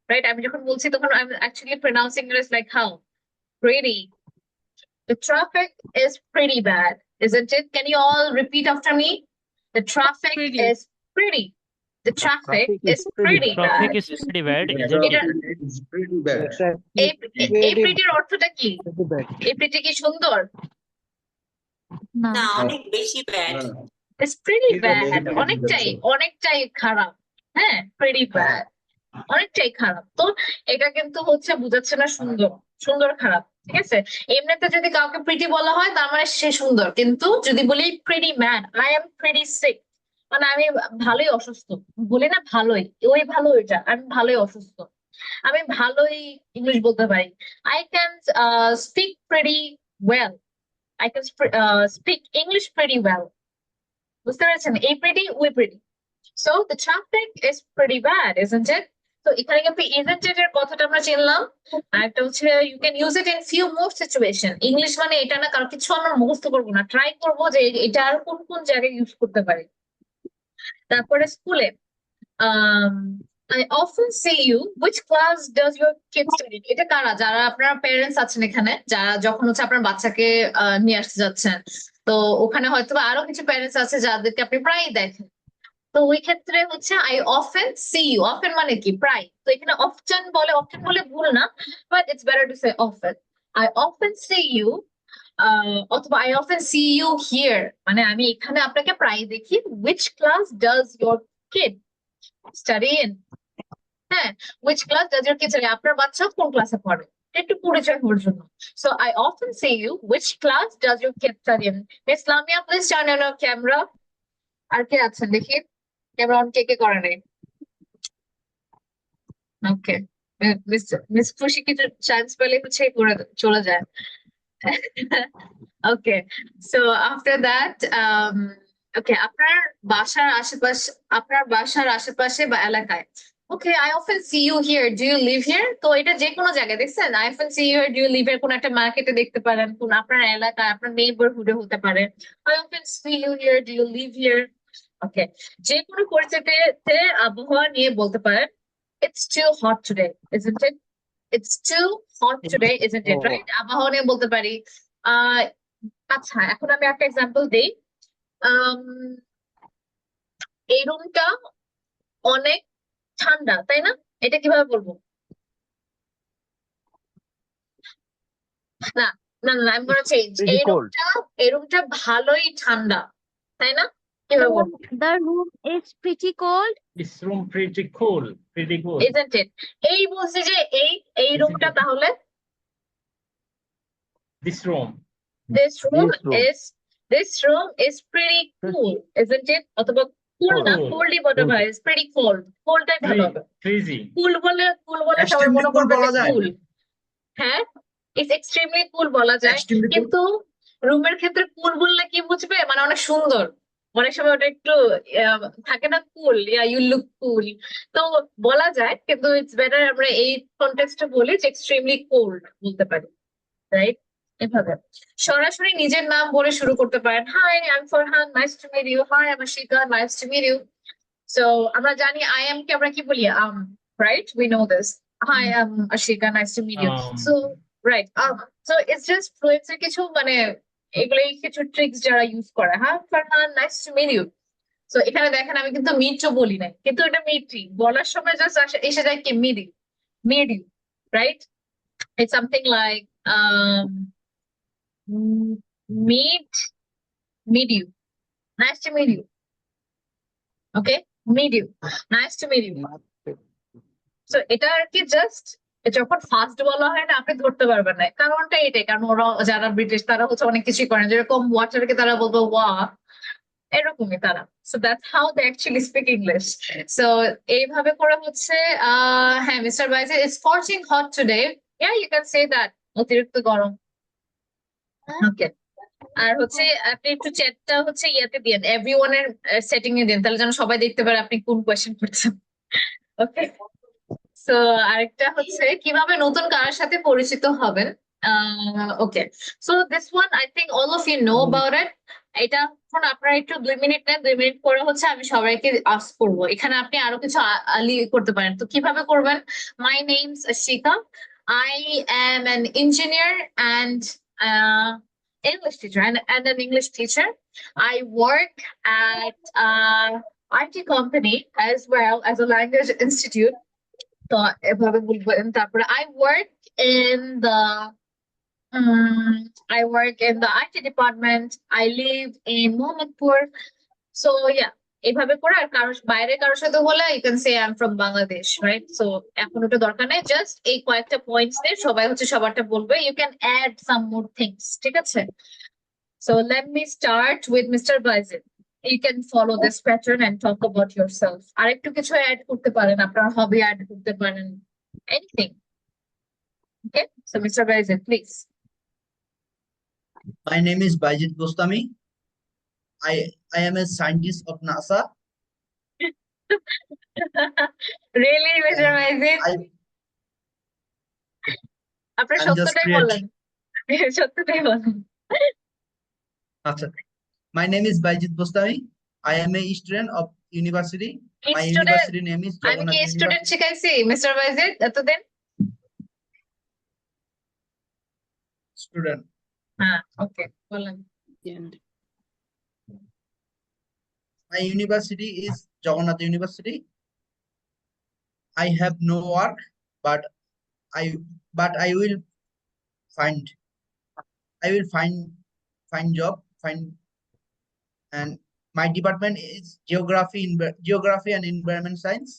রাইট? আমি যখন বলছি তখন I am actually প্রনাউন্সিং it like how, pretty. The traffic is pretty bad, isn't it? Can you all repeat after me? The traffic Pretty. is pretty. The traffic is pretty Traffic bad. is pretty bad, isn't এটা it? It's pretty bad. এই প্রিটির অর্থটা কি? এই pretty কি সুন্দর? না অনেক বেশি ব্যাড। It's pretty এটা bad. বেশি অনেকটাই খারাপ। হ্যাঁ, pretty bad. অনেকটাই খারাপ। তো এটা কিন্তু হচ্ছে বুঝাচ্ছে না সুন্দর খারাপ, ঠিক আছে? এমনিতে যদি কাউকে প্রিটি বলা হয় তার মানে সে সুন্দর, কিন্তু যদি বলি pretty mad, I am pretty sick, মানে আমি ভালোই অসুস্থ, বলি না ভালোই, ওই ভালো ওইটা, আমি ভালোই অসুস্থ, আমি ভালোই ইংলিশ বলতে পারি, I can speak pretty well, I can speak English pretty well, বুঝতে পেরেছেন? এই প্রিটি ওই pretty. So the traffic is pretty bad, isn't it? তো এখানে কিন্তু ইজন্ট ইট এর কথাটা আমরা চিনলাম, আর একটা হচ্ছে you can use it in few more situation. English মানে এটা না, কারণ কিছু আমরা মুখস্থ করবো না, ট্রাই করবো যে এটা আর কোন কোন জায়গায় ইউজ করতে পারি। তারপরে স্কুলে I often see you, which class does your kid study? এটা কারা, যারা আপনার প্যারেন্টস আছেন এখানে, যারা যখন হচ্ছে আপনার বাচ্চাকে নিয়ে আসতে যাচ্ছেন, তো ওখানে হয়তো বা আরো কিছু প্যারেন্টস আছে যাদেরকে আপনি প্রায়ই দেখেন, তো ওই ক্ষেত্রে হচ্ছে I often see you, often মানে কি প্রায়, তো এখানে অফটেন বলে ভুল না, but it's better to say often. I often see you, অথবা I often see you here, মানে আমি এখানে আপনাকে প্রায় দেখি। Which class does your kid study in? হ্যাঁ, which class does your kid study, আপনার বাচ্চা কোন ক্লাসে পড়ে, একটু পরিচয় হওয়ার জন্য। So I often see you, which class does your kid study in? Miss Lamia, please turn on your camera. আর কে আছেন দেখি, ক্যামেরা অন কে করে নাই? ওকে, মিস খুশি কিছু চান্স পেলে হচ্ছে করে চলে যায়। Okay, so after that okay, আপনার বাসার আশেপাশে বা এলাকায়, okay, I often see you here, do you live here? তো এটা যে কোনো জায়গায় দেখছেন, I often see you here, do you live here, কোন একটা মার্কেটে দেখতে পারেন, কোন আপনার এলাকায়, আপনার নেইবারহুডে হতে পারে, I often see you here, do you live here? Okay, যে কোনো পরিস্থিতিতে আবহাওয়া নিয়ে বলতে পারেন, it's too hot today, isn't it? It's too hot today, isn't it? Right? আবহাওয়া নিয়ে বলতে পারি। আচ্ছা, এখন আমি একটা এক্সাম্পল দিই। এই রুমটা অনেক ঠান্ডা, তাই না? এটা কিভাবে বলবো? না না না, আমি বলছি এই রুমটা ভালোই ঠান্ডা, তাই না? কিভাবে বলবো? The room is pretty cold. This room pretty cool, pretty cool. Isn't it? এই বলছি যে এই রুমটা তাহলে This room. This room is pretty cool, isn't it? অথবা cool না, Cool. coldly বলতে হয়, it's pretty cold. Coldটাই ভালো হবে। Freezy. Cool বলে সবাই Extremely মনে cool করবে বলা যে যায়। cool। হ্যাঁ, it's extremely cool বলা যায়, Extremely cool? কিন্তু রুমের ক্ষেত্রে cool বললে কি বুঝবে? মানে অনেক সুন্দর, অনেক সময় ওটা একটু থাকে না কুল, ইউ লুক কুল, তো বলা যায়, কিন্তু ইটস বেটার আমরা এই কনটেক্সটে বলি যে এক্সট্রিমলি কোল্ড বলতে পারি, রাইট? এভাবে সরাসরি নিজের নাম বলে শুরু করতে পারেন, hi I am Farhan, nice to meet you, hi I am Ashika, nice to meet you. So আমরা জানি আই এম কে আমরা কি বলি, right, we know this, hi I am Ashika, nice to meet you. So right, so it's just ফ্লুয়েন্সির কিছু মানে এগুলোই কিছু ট্রিক্স যারা ইউজ করে, হ্যাঁ Farhan, nice to meet you. So এখানে দেখেন আমি কিন্তু মিটও বলি নাই, কিন্তু এটা মিটই বলার সময় জাস্ট এসে যায় কি meet you, meet you, right? It's something like meet you. Nice to meet you. Okay, meet you. Nice to meet you. So এটা আর কি জাস্ট যখন ফার্স্ট বলা হয় না আপনি ধরতে পারবেন না, কারণটা এটাই, কারণ ওরা যারা ব্রিটিশ তারা হচ্ছে অনেক কিছুই করেন, যেরকম ওয়াটারকে তারা বলবো ওয়া, এরকমই তারা। So that's how they actually speak English. So এইভাবে করে হচ্ছে হ্যাঁ mister Bayzid, it's scorching hot today, yeah you can say that, অতিরিক্ত গরম। ওকে, আর হচ্ছে আপনি একটু চ্যাটটা হচ্ছে ইয়াতে দিন, এভরিওয়ানের সেটিং এ দিন, তাহলে যেন সবাই দেখতে পারে আপনি কোন কোয়েশ্চেন করছেন। ওকে, সো আরেকটা হচ্ছে কিভাবে নতুন কারোর সাথে পরিচিত হবেন। Okay, so this one I think all of you know about it. এটা এখন আপনারা একটু 2 মিনিট নেন, 2 মিনিট পরে হচ্ছে আমি সবাইকে আস্ক করবো, এখানে আপনি আরো কিছু আলি করতে পারেন। তো কিভাবে করবেন, my name's Ashika, I am an engineer and English teacher and an English teacher. I work at IT company as well as a language institute. So এভাবে বলবেন, তারপরে I work in the IT department. I live in Mohammadpur. So yeah, এইভাবে করে আর কারোর বাইরে কারোর সাথে হলে you can say I am from Bangladesh, right? So এখন ওটা দরকার নেই, জাস্ট এই কয়েকটা পয়েন্টস নিয়ে সবাই হচ্ছে সবারটা বলবে, you can add some more things, ঠিক আছে? So let me start with mister Bayzid, you can follow this pattern and talk about yourself. আর একটু কিছু অ্যাড করতে পারেন, আপনার হবি অ্যাড করতে পারেন, anything. Okay, so Mister Bayezid please. My name is Baijit Bostami. I am a scientist of NASA. Really, Mr. Bayজিদ? আপনার I'm just সত্যটাই বলেন, সত্যটাই বলেন। My name is Baijit Bostami. I am a student of university. My Student, university name is আমি কি Jagannath student University. শিখাইছি mister Bayzid এতদিন? Student. হ্যাঁ, ওকে বলেন। My university is Jagannath University. I have no work, but I will find job, and my department is geography and environment science.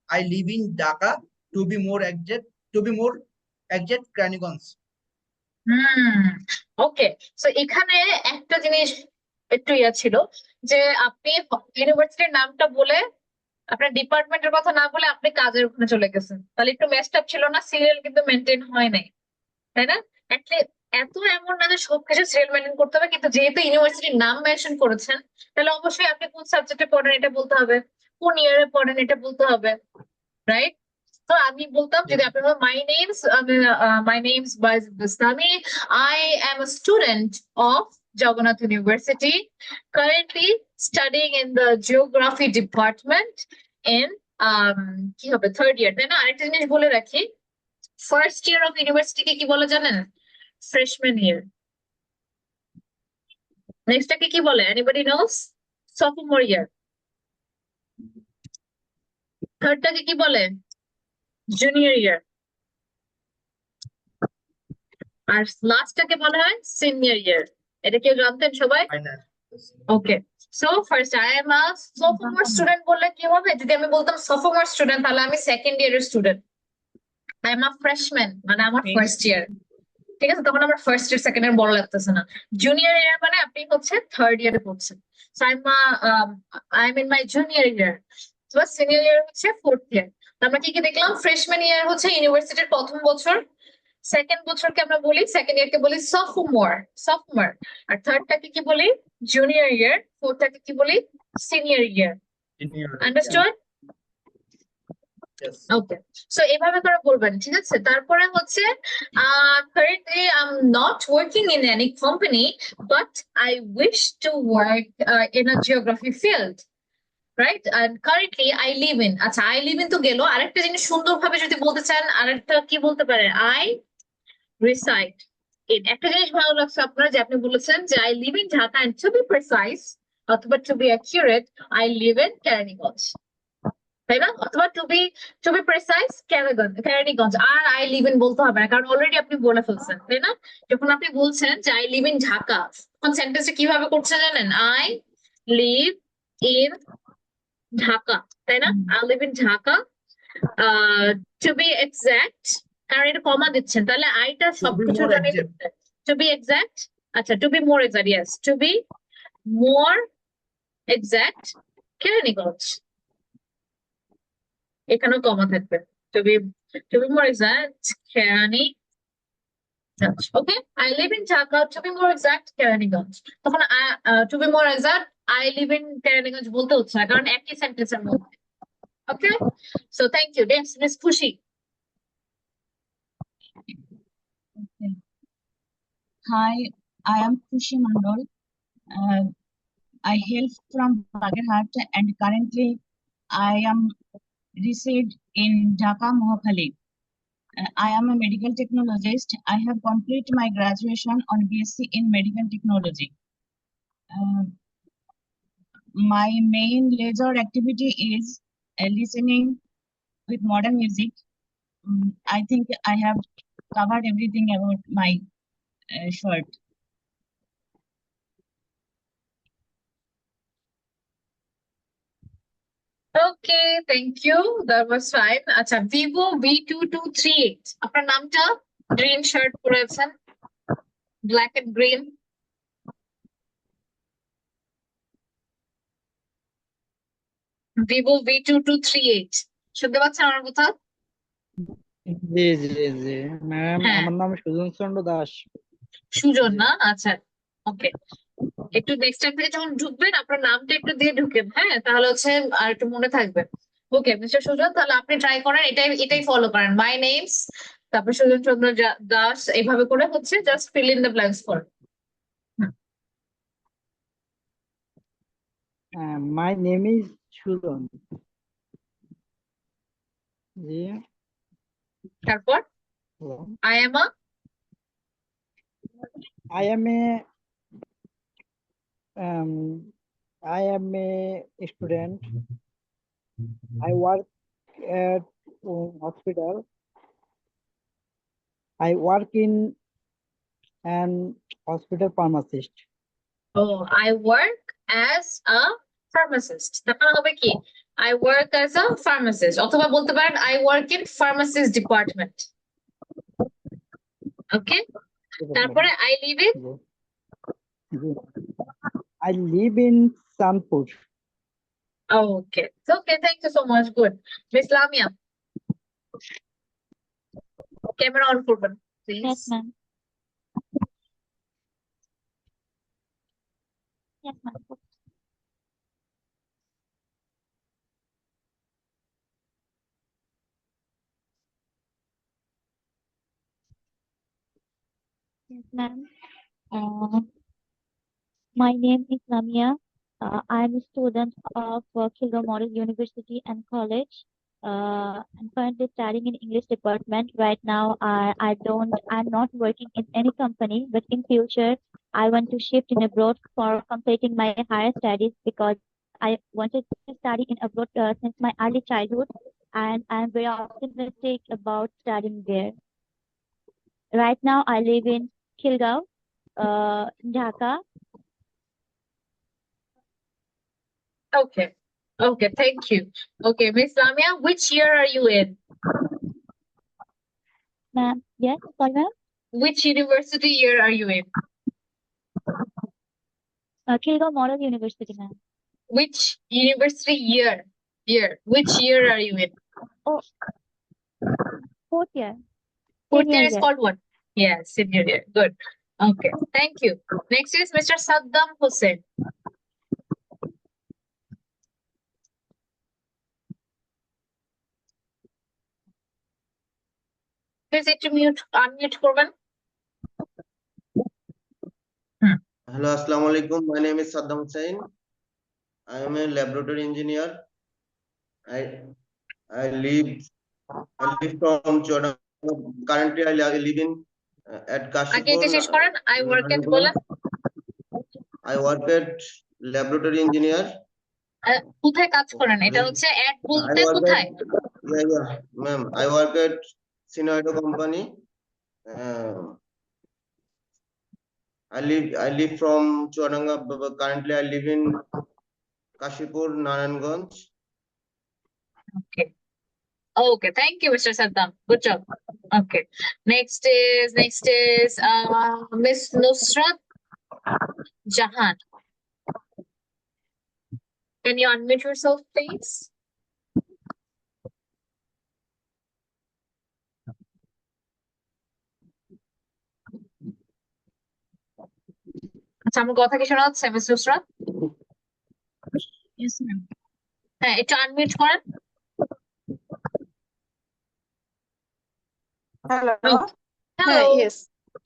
I live in Dhaka, to be more exact, Cranigonz. Okay, so এখানে একটা জিনিস একটু ইয়া ছিল যে আপনি ইউনিভার্সিটির নামটা বলে আপনার ডিপার্টমেন্টের কথা না বলে আপনি কাজের ওখানে চলে গেছেন, তাহলে একটু মেসড আপ ছিল না? সিরিয়াল কিন্তু মেনটেন হয় নাই, তাই না? এত এমন না যে সবকিছু সিরিয়াল মেনটেন করতে হবে, কিন্তু যেহেতু ইউনিভার্সিটির নাম মেনশন করেছেন তাহলে অবশ্যই আপনি কোন সাবজেক্টে পড়েন এটা বলতে হবে, কোন ইয়ারে পড়েন এটা বলতে হবে, রাইট? তো আমি বলতাম যদি আপনি my name's Baijit Bostami. I am a student of Jagannath University, currently studying in the geography department in কি হবে 3rd year, তাই না? আরেকটা জিনিস বলে রাখি, ফার্স্ট ইয়ার অফ ইউনিভার্সিটি কে কি বলে জানেন? ফ্রেশম্যান ইয়ার। নেক্সটটাকে কি বলে? এনিবডি নোস? সফোমোর ইয়ার। থার্ডটাকে কি বলে? জুনিয়র ইয়ার। আর লাস্টটাকে বলা হয় সিনিয়র ইয়ার। এটা কেউ জানতেন সবাই? Okay, so first I am a sophomore student বললে কি হবে? যদি আমি বলতাম সোফোমোর স্টুডেন্ট তাহলে আমি সেকেন্ড ইয়ারের student. I am a freshman মানে আমার ফার্স্ট ইয়ার, ঠিক আছে? তখন আমার ফার্স্ট ইয়ার সেকেন্ড ইয়ার বড় লাগতেছে না। জুনিয়র ইয়ার মানে আপনি হচ্ছে 3rd ইয়ারে পড়ছেন। So I am in my junior year. তো সিনিয়র ইয়ার হচ্ছে 4th ইয়ার। আমরা কি কি দেখলাম? ফ্রেশম্যান ইয়ার হচ্ছে ইউনিভার্সিটির প্রথম বছর, সেকেন্ড বছরকে আমরা বলি, সেকেন্ড ইয়ারকে বলি সফটওয়্যার, সফটওয়্যার। আর থার্ডটাকে কি বলি? জুনিয়র ইয়ার। ফোর্থটাকে কি বলি? সিনিয়র ইয়ার। আন্ডারস্টুড? Yes. ওকে, সো এভাবে করে বলবেন, ঠিক আছে? তারপরে হচ্ছে currently I'm not working in any company but I wish to work in a geography field, right? And currently I live in, আচ্ছা I live in তো গেল, আরেকটা জিনিস সুন্দরভাবে যদি বলতে চান আরেকটা কি বলতে পারেন? I reside in, একটা জিনিস ভালো লাগছে আপনার যে আপনি বলেছেন যে I live in Dhaka and to be precise অথবা to be accurate I live in Keraniganj, তাই না? অথবা টু বি প্রেসাইজ কেরানীগঞ্জ, আর আই লিভ ইন বলতে হবে না কারণ অলরেডি আপনি বলে ফেলছেন, তাই না? যখন আপনি বলছেন যে আই লিভ ইন ঢাকা, তখন সেন্টেন্সটা কিভাবে করছে জানেন? আই লিভ ইন ঢাকা, তাই না? I live in Dhaka. To be exact, কারণ এটা কমা দিচ্ছেন, তাহলে আইটা সবকিছু more exact. To be exact, আচ্ছা to be more exact, yes to be more exact Keraniganj, এখানেও কমা থাকবে। To be more exact, Keranigঞ্জ. Okay, I live in Dhaka. To be more exact, Keranigঞ্জ. তখন to be more exact, I live in Keranigঞ্জ বলতে হচ্ছে না কারণ একই সেন্টেন্সের মধ্যে। Okay, so thank you. Next, Miss Khushi. Hi, I am Khushi Mandol. I hail from Bagerhat and currently I am reside in Dhaka, Mohakali. I am a medical technologist. I have completed my graduation on BSc in medical technology. My main leisure activity is listening with modern music. I think I have covered everything about my short. Okay, thank you. That was fine. আচ্ছা, Vivo V2238. আপনার নামটা green shirt পরেছেন, black and green. Vivo V2238 শুনতে পাচ্ছেন আমার কথা? জি জি জি ma'am, হ্যাঁ। আমার নাম সুজন চন্দ্র দাস। সুজন না? আচ্ছা, ওকে। একটু নেক্সট টাইম থেকে যখন ঢুকবেন আপনার নামটা একটু দিয়ে ঢুকেন, হ্যাঁ? তাহলে হচ্ছে আর একটু মনে থাকবে। ওকে মিস্টার সুজন, তাহলে আপনি ট্রাই করেন, এটাই ফলো করেন। মাই নেমস, তারপর সুজন চন্দ্র দাস, এইভাবে করে হচ্ছে just fill in the blanks for. My name is Sujan. জি। তারপর Hello. I am a student. I work at hospital. I work in an hospital pharmacist. oh, I work as a pharmacist. তারপর হবে কি? I work as a pharmacist অথবা বলতে পারেন I work in pharmacist department. Okay, তারপরে I live in I live in Sanpur. okay. Okay, thank you so much. Good. Miss Lamia. Camera on করবেন, please. Yes, ma'am. Yes, ma'am. Yes, ma'am. My name is Lamia. I am a student of Kilgore Model University and College. I'm currently studying in English department. Right now, I'm not working in any company, but in future, I want to shift in abroad for completing my higher studies because I wanted to study in abroad since my early childhood, and I'm very optimistic about studying there. Right now, I live in Kilgore, Dhaka. Okay. Okay, thank you. Okay, Miss Lamia, which year are you in? Ma'am, yes, sorry, ma'am. Which university year are you in? Kilgore Model University, ma'am. Which university year? Which year are you in? Oh, fourth year. Fourth Senior year is year. called what? Yeah, senior year. Good. Okay, thank you. Next is Mr. Saddam Hussein. Please একটু unmute করবেন. Hello, Assalamu alaikum. My name is Saddam Hussain. I am a laboratory engineer. I live from Jordan. Currently, I live in at আগে এটা Kashipur. শেষ করেন. I work at বলেন. I work at laboratory engineer. কোথায় কাজ করেন? এটা হচ্ছে at বলতে কোথায়? Yeah, ma'am. I work at Sinoido company. I live from Chuadanga. Currently, I live in Kashipur, Narayanganj. Okay. Okay, thank you, Mr. Saddam. Good job. Okay. Next is Miss Nusrat Jahan. Can you unmute yourself, please? আচ্ছা, আমার কথা কি শোনা যাচ্ছে, miss Nusrat? Yes, ma'am. হ্যাঁ, একটু unmute করেন. Hello. Hello. Yes.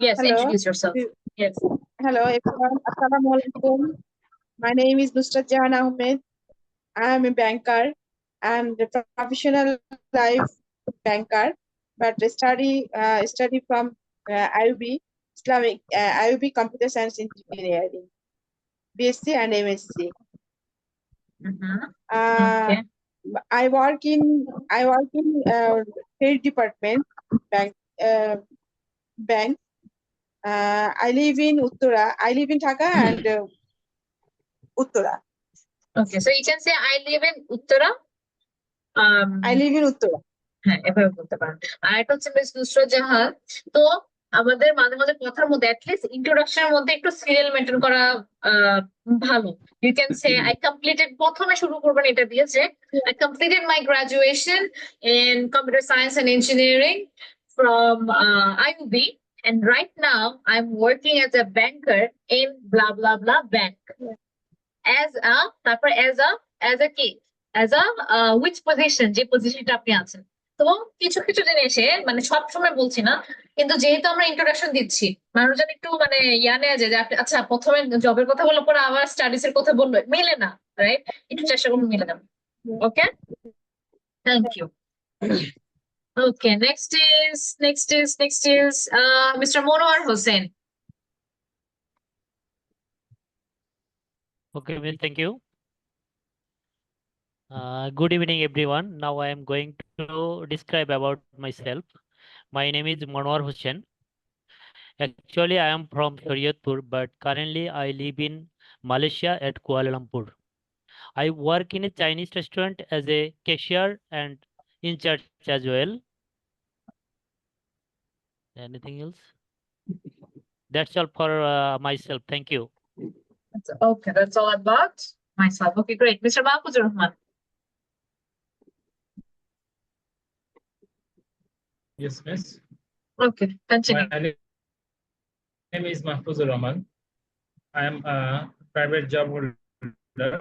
Yes, Hello. introduce yourself. Yes. Hello, everyone. Assalamu alaikum. My name is Nusrat Jahan Ahmed. I am a banker and a professional life banker, but study from IUB Islamic IUB Computer Science Engineering, BSc and MSc. Okay. I work in trade department, bank. I live in Uttara. I live in Dhaka and Uttara. Okay, so you can say I live in Uttara. I live in Uttara. হ্যাঁ, এভাবে বলতে পারেন। আর এটা হচ্ছে miss Nusrat জাহান। তো আমাদের মাঝে মাঝে কথার মধ্যে অ্যাটলিস্ট ইন্ট্রোডাকশনের মধ্যে একটু সিরিয়াল মেনটেন করা ভালো। You can say I completed, প্রথমে শুরু করবেন এটা দিয়ে যে I completed my graduation in computer science and engineering from IUB, and right now I'm working as a banker in blah blah blah bank. As a key, as a which position, যে পজিশনটা আপনি আছেন। তো কিছু কিছু জিনিসে মানে সবসময় বলছি না, কিন্তু যেহেতু আমরা ইন্ট্রোডাকশন দিচ্ছি, মানুষজন একটু মানে নেওয়া যায় যে আপনি আচ্ছা প্রথমে জবের কথা বললো, পরে আবার স্টাডিজ এর কথা বললো, মিলে না, রাইট? একটু চেষ্টা করুন মিলে যাবে। Okay, thank you. Okay, next is Mr. Monowar Hossain. Okay, well, thank you. Good evening, everyone. Now I am going to describe about myself. My name is Monowar Hossain. Actually, I am from Shariatpur, but currently I live in Malaysia at Kuala Lumpur. I work in a Chinese restaurant as a cashier and in charge as well. Anything else? That's all for myself. Thank you. Okay, that's all about myself. Okay, great. Mr. Mahfuzur Rahman. Yes, miss. Okay, continue. My name is Mahfuzur Rahman. I am a private job holder.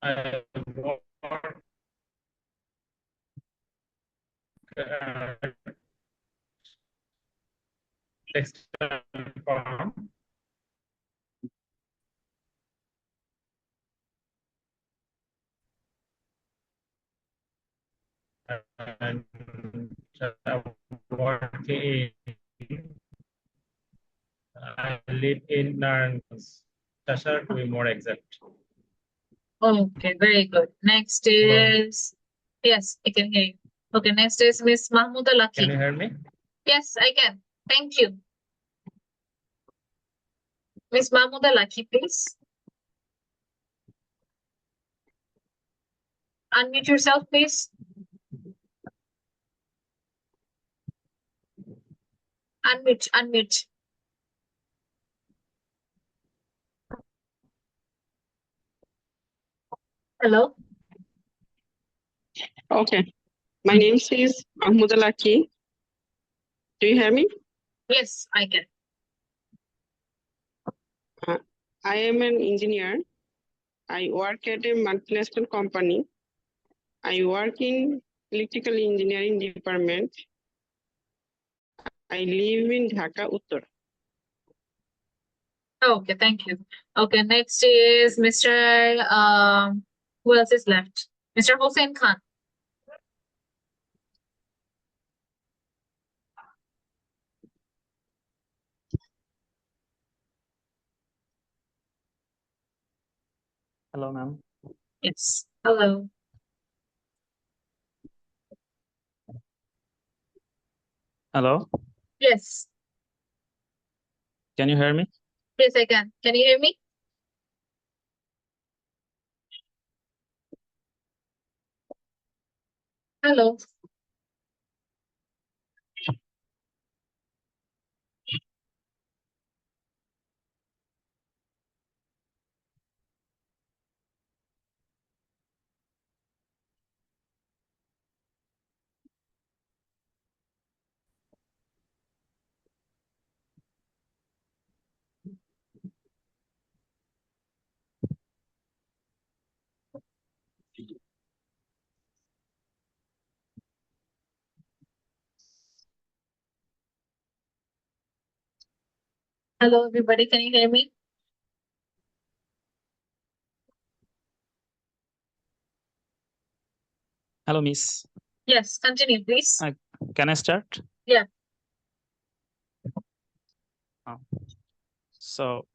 I work textile farm. And working I live in Narayanganj, Tashar to be more exact. Okay, very good. Next is, yes, I can hear you. Okay, next is Miss Mahmouda Laki. Can you hear me? Yes, I can. Thank you. Miss Mahmouda Laki, please. Unmute yourself, please. Unmute. Hello. Okay. My name is Mahmoud Alaki. Do you hear me? Yes, I can. I am an engineer. I work at a multinational company. I work in electrical engineering department. I live in Dhaka, Uttar. Okay, thank you. Okay, next is Mr. Who else is left? Mr. Hossein Khan. Hello, ma'am. Yes. Hello. Hello. Yes. Can you hear me? Yes, I can. Can you hear me? Hello. Hello, everybody. Can you hear me? Hello, Miss. Yes, continue, please. Can I start? Yeah. So,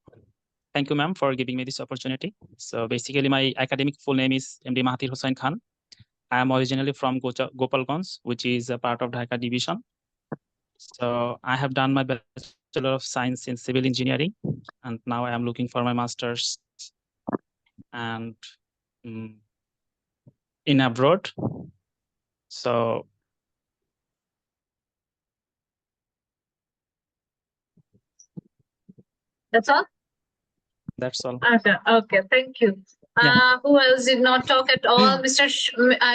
thank you, ma'am, for giving me this opportunity. So, basically, my academic full name is MD Mahathir Hossain Khan. I am originally from Gopalganj, which is a part of Dhaka division. So, I have done my Bachelor of Science in Civil Engineering, and now I am looking for my master's and in abroad. So, That's all? that's all. Okay, okay, thank you. Yeah. Who else did not talk at all? Mr.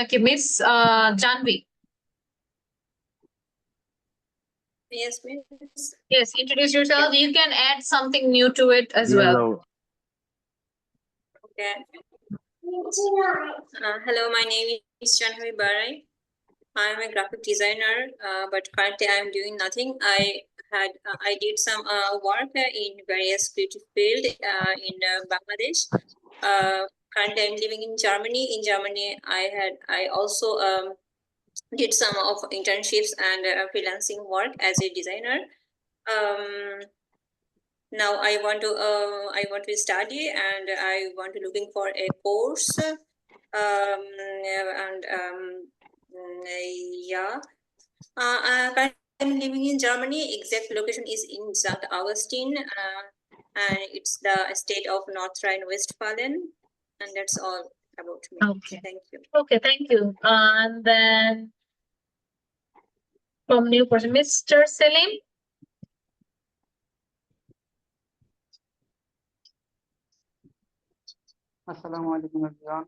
Okay, Miss Janvi. Yes, miss. Yes, introduce yourself. You can add something new to it as well. Hello. Okay. Hello, my name is Janvi Barai. I am a graphic designer, but currently I am doing nothing. I did some work in various creative field in Bangladesh. Currently I'm living in Germany. In Germany, I also did some of internships and freelancing work as a designer. Now I want to study and I want to looking for a course. Yeah. Currently I'm living in Germany. Exact location is in St. Augustine, and it's the state of North Rhine-Westphalia. And that's all about me. Okay. Thank you. Okay, thank you. And then from new person, Mr. Selim. Assalamu alaikum everyone.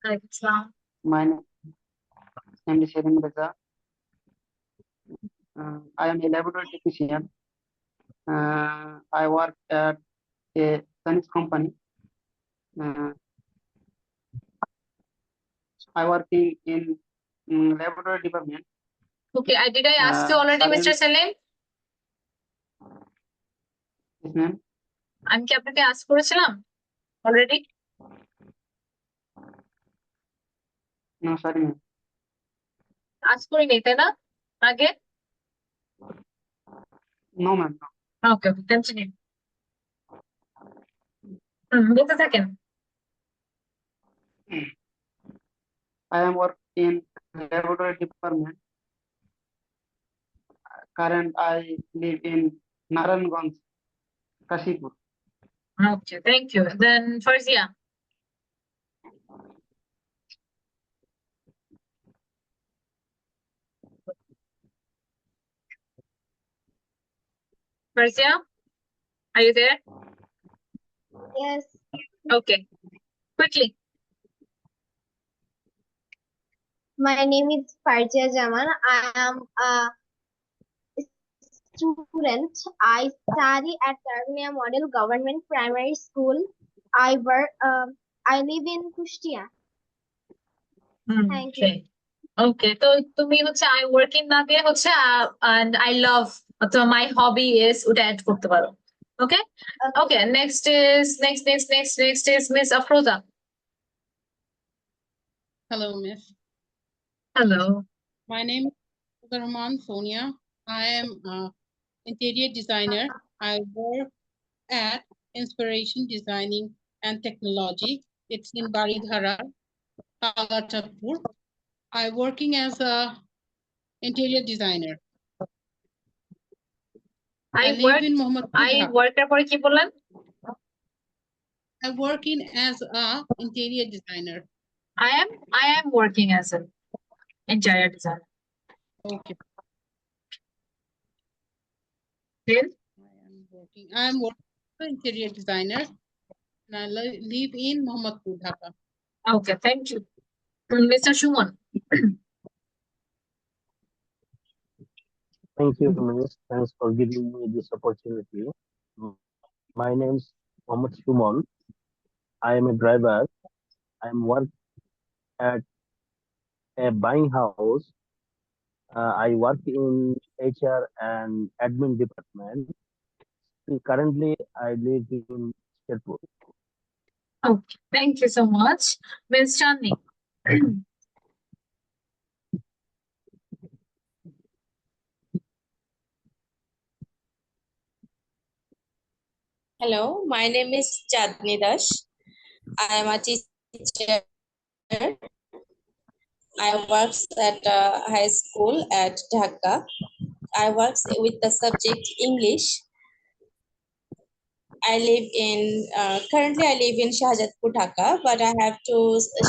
Alaikum. My name is Selim Reza. I am a laboratory technician. I work at a Chinese company. I work in laboratory department. Okay, did I ask you already, Mr. Selim? Yes, ma'am. আমি কি আপনাকে ask করেছিলাম already? No, sorry, ma'am. Ask করিনি তাই না আগে? No, ma'am. No. Okay, okay, continue. বলতে থাকেন. I am working in laboratory department. Current I live in Naranganj, Kashipur. Okay, thank you. Then Farzia. Farzia, are you there? Yes. Okay, quickly. My name is Farzia Jaman. I am a student. I study at Termina Model Government Primary School. I live in Kushtia. Thank you. Okay. Okay, তো তুমি হচ্ছে I working না দিয়ে হচ্ছে and I love অথবা my hobby is ওটা add করতে পারো। Okay? Okay, next is Miss Afroza. Hello, Miss. Hello. My name is Rahman Sonia. I am an interior designer. I work at Inspiration Designing and Technology. It's in Baridhara, Kalatapur. I'm working as a interior designer. I work এর পরে কি বললেন? I'm working as a interior designer. I am working as an interior designer. Okay. Then I'm working as an interior designer, and I live in Mohammadpur, Dhaka. Okay, thank you. Mr. Shuman. Thank you, Miss. Thanks for giving me this opportunity. My name is Mohammed Shumon. I am a driver. I am work at a buying house. I work in HR and admin department. Currently, I live in Sherpur. Okay, thank you so much. Ms. Chandni. Hello, my name is Chandni Dash. I am a teacher. I work at a high school at Dhaka. I work with the subject English. I live in, currently I live in Shahjatpur, Dhaka, but I have to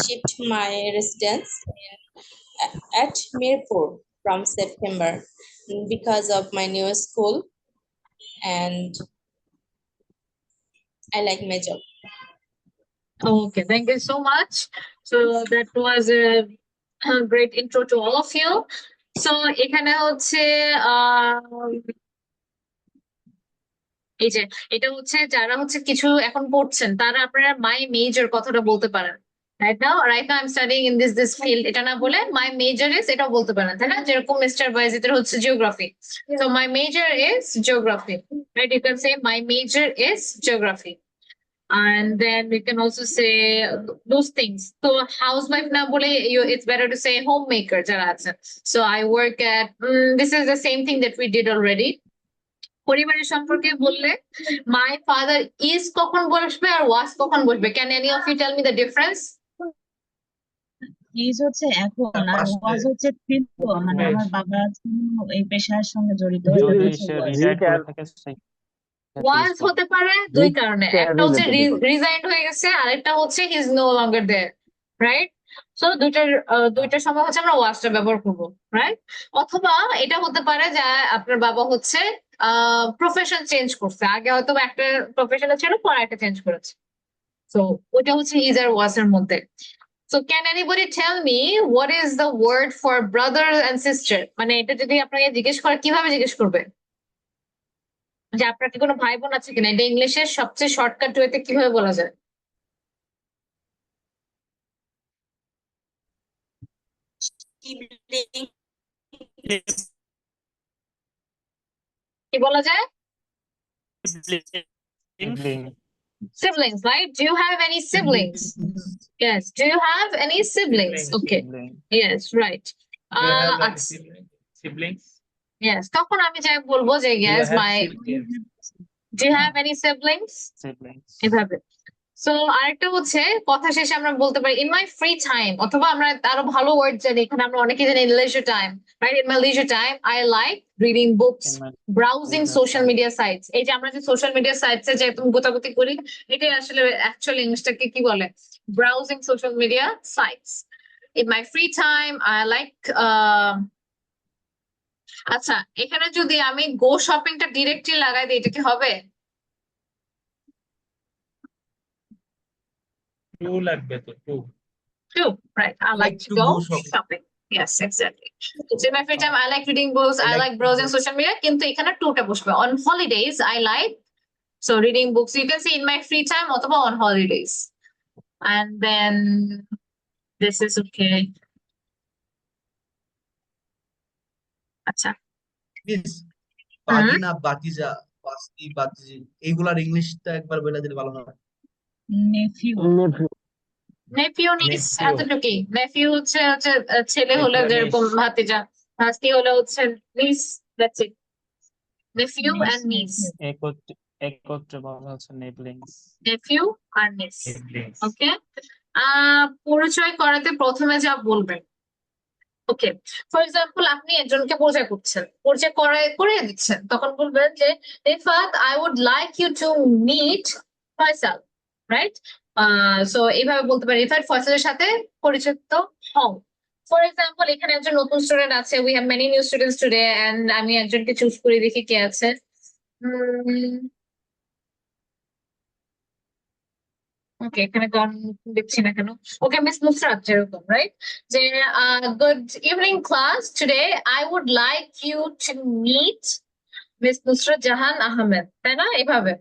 shift my residence at Mirpur from September because of my new school, and I like my job. Okay, thank you so much. So that was a great intro to all of you. So এখানে হচ্ছে এই যে এটা হচ্ছে যারা হচ্ছে কিছু এখন পড়ছেন তারা আপনারা মাই মেজর কথাটা বলতে পারেন। Right now I'm studying in this field. এটা না বলে my major is এটা বলতে পারেন, তাই না? যেরকম মিস্টার বাইজিদের হচ্ছে geography. So my major is geography. Right? You can say my major is geography. And then we can also say those things. So housewife na bole, it's better to say homemaker jara achen. So I work at this is the same thing that we did already. পরিবারের সম্পর্কে বললে my father is কখন বসবে আর was কখন বসবে? Can any of you tell me the difference? Is হচ্ছে এখন আর ওয়াজ হচ্ছে কিন্তু মানে আমার বাবা এই পেশার সঙ্গে জড়িত যদি সে রিটায়ার্ড করে থাকে was হতে পারে দুই কারণে, একটা হচ্ছে রিজাইন্ড হয়ে গেছে আর একটা হচ্ছে he is no longer there, right? So দুইটার সময় হচ্ছে আমরা ওয়াজটা ব্যবহার করব, রাইট? অথবা এটা হতে পারে যে আপনার বাবা হচ্ছে প্রফেশন চেঞ্জ করছে, আগে হয়তো একটা প্রফেশনে ছিল পরে একটা চেঞ্জ করেছে। সো ওটা হচ্ছে ইজ আর ওয়াজ এর মধ্যে। So can anybody tell me what is the word for brother and sister? মানে এটা যদি আপনাকে জিজ্ঞেস করে কিভাবে জিজ্ঞেস করবে? যে আপনার কি কোনো ভাই বোন আছে কিনা, এটা ইংলিশের সবচেয়ে শর্টকাট ওয়েতে কিভাবে বলা যায়? কি বলা যায়? Siblings, right? Do you have any siblings? Yes. Do you have any siblings? Okay. Yes, right. Siblings? Yes. তখন আমি যাই বলবো যে yes, my. Do you have any siblings? এভাবে। So আরেকটা হচ্ছে কথা শেষে আমরা বলতে পারি in my free time, অথবা আমরা আরো ভালো ওয়ার্ড জানি, এখানে আমরা অনেকে জানি leisure time, right? In my leisure time, I like reading books, browsing social media sites. এই যে আমরা যে social media sites এ যে তুমি গোতাগুতি করি, এটাই আসলে অ্যাকচুয়ালি ইংলিশটাকে কি বলে? Browsing social media sites. In my free time, I like আচ্ছা এখানে যদি আমি গো শপিংটা ডিরেক্টলি লাগাই দিই এটা কি হবে? True লাগবে তো, true. True, right? I like to go shopping. Yes, exactly. So in my free time, I like reading books. I like browsing social media. কিন্তু এখানে টুটা বসবে। On holidays, I like so reading books. You can see in my free time অথবা on holidays. And then this is okay. আচ্ছা। Miss বাগিনা বাতিজা বাস্তি বাতিজি এইগুলার ইংলিশটা একবার বলে দিলে ভালো হয়। Nephew. নেফিউ নিস এতটুকুই। নেফিউ হচ্ছে ছেলে হলে যেরকম ভাতিজা, ভাস্তি হলে হচ্ছে নিস, দ্যাটস ইট। নেফিউ এন্ড নিস, একত্রে বলা হচ্ছে নেবলিংস। নেফিউ আর নিস। ওকে, পরিচয় করাতে প্রথমে যা বলবেন, ওকে, ফর এক্সাম্পল আপনি একজনকে পরিচয় করছেন, পরিচয় করে দিচ্ছেন, তখন বলবেন যে Rifat, I would like you to meet Faisal, right? So এইভাবে বলতে পারি, রিফাত ফয়সালের সাথে পরিচিত হও। ফর এক্সাম্পল এখানে একজন নতুন স্টুডেন্ট আছে, we have many new students today, and আমি একজনকে চুজ করে দেখি কে আছে। ওকে, এখানে তো দেখছি না কেন। ওকে, মিস নুসরাত যেরকম, রাইট? যে good evening class, today I would like you to meet miss Nusrat Jahan Ahmed, তাই না? এইভাবে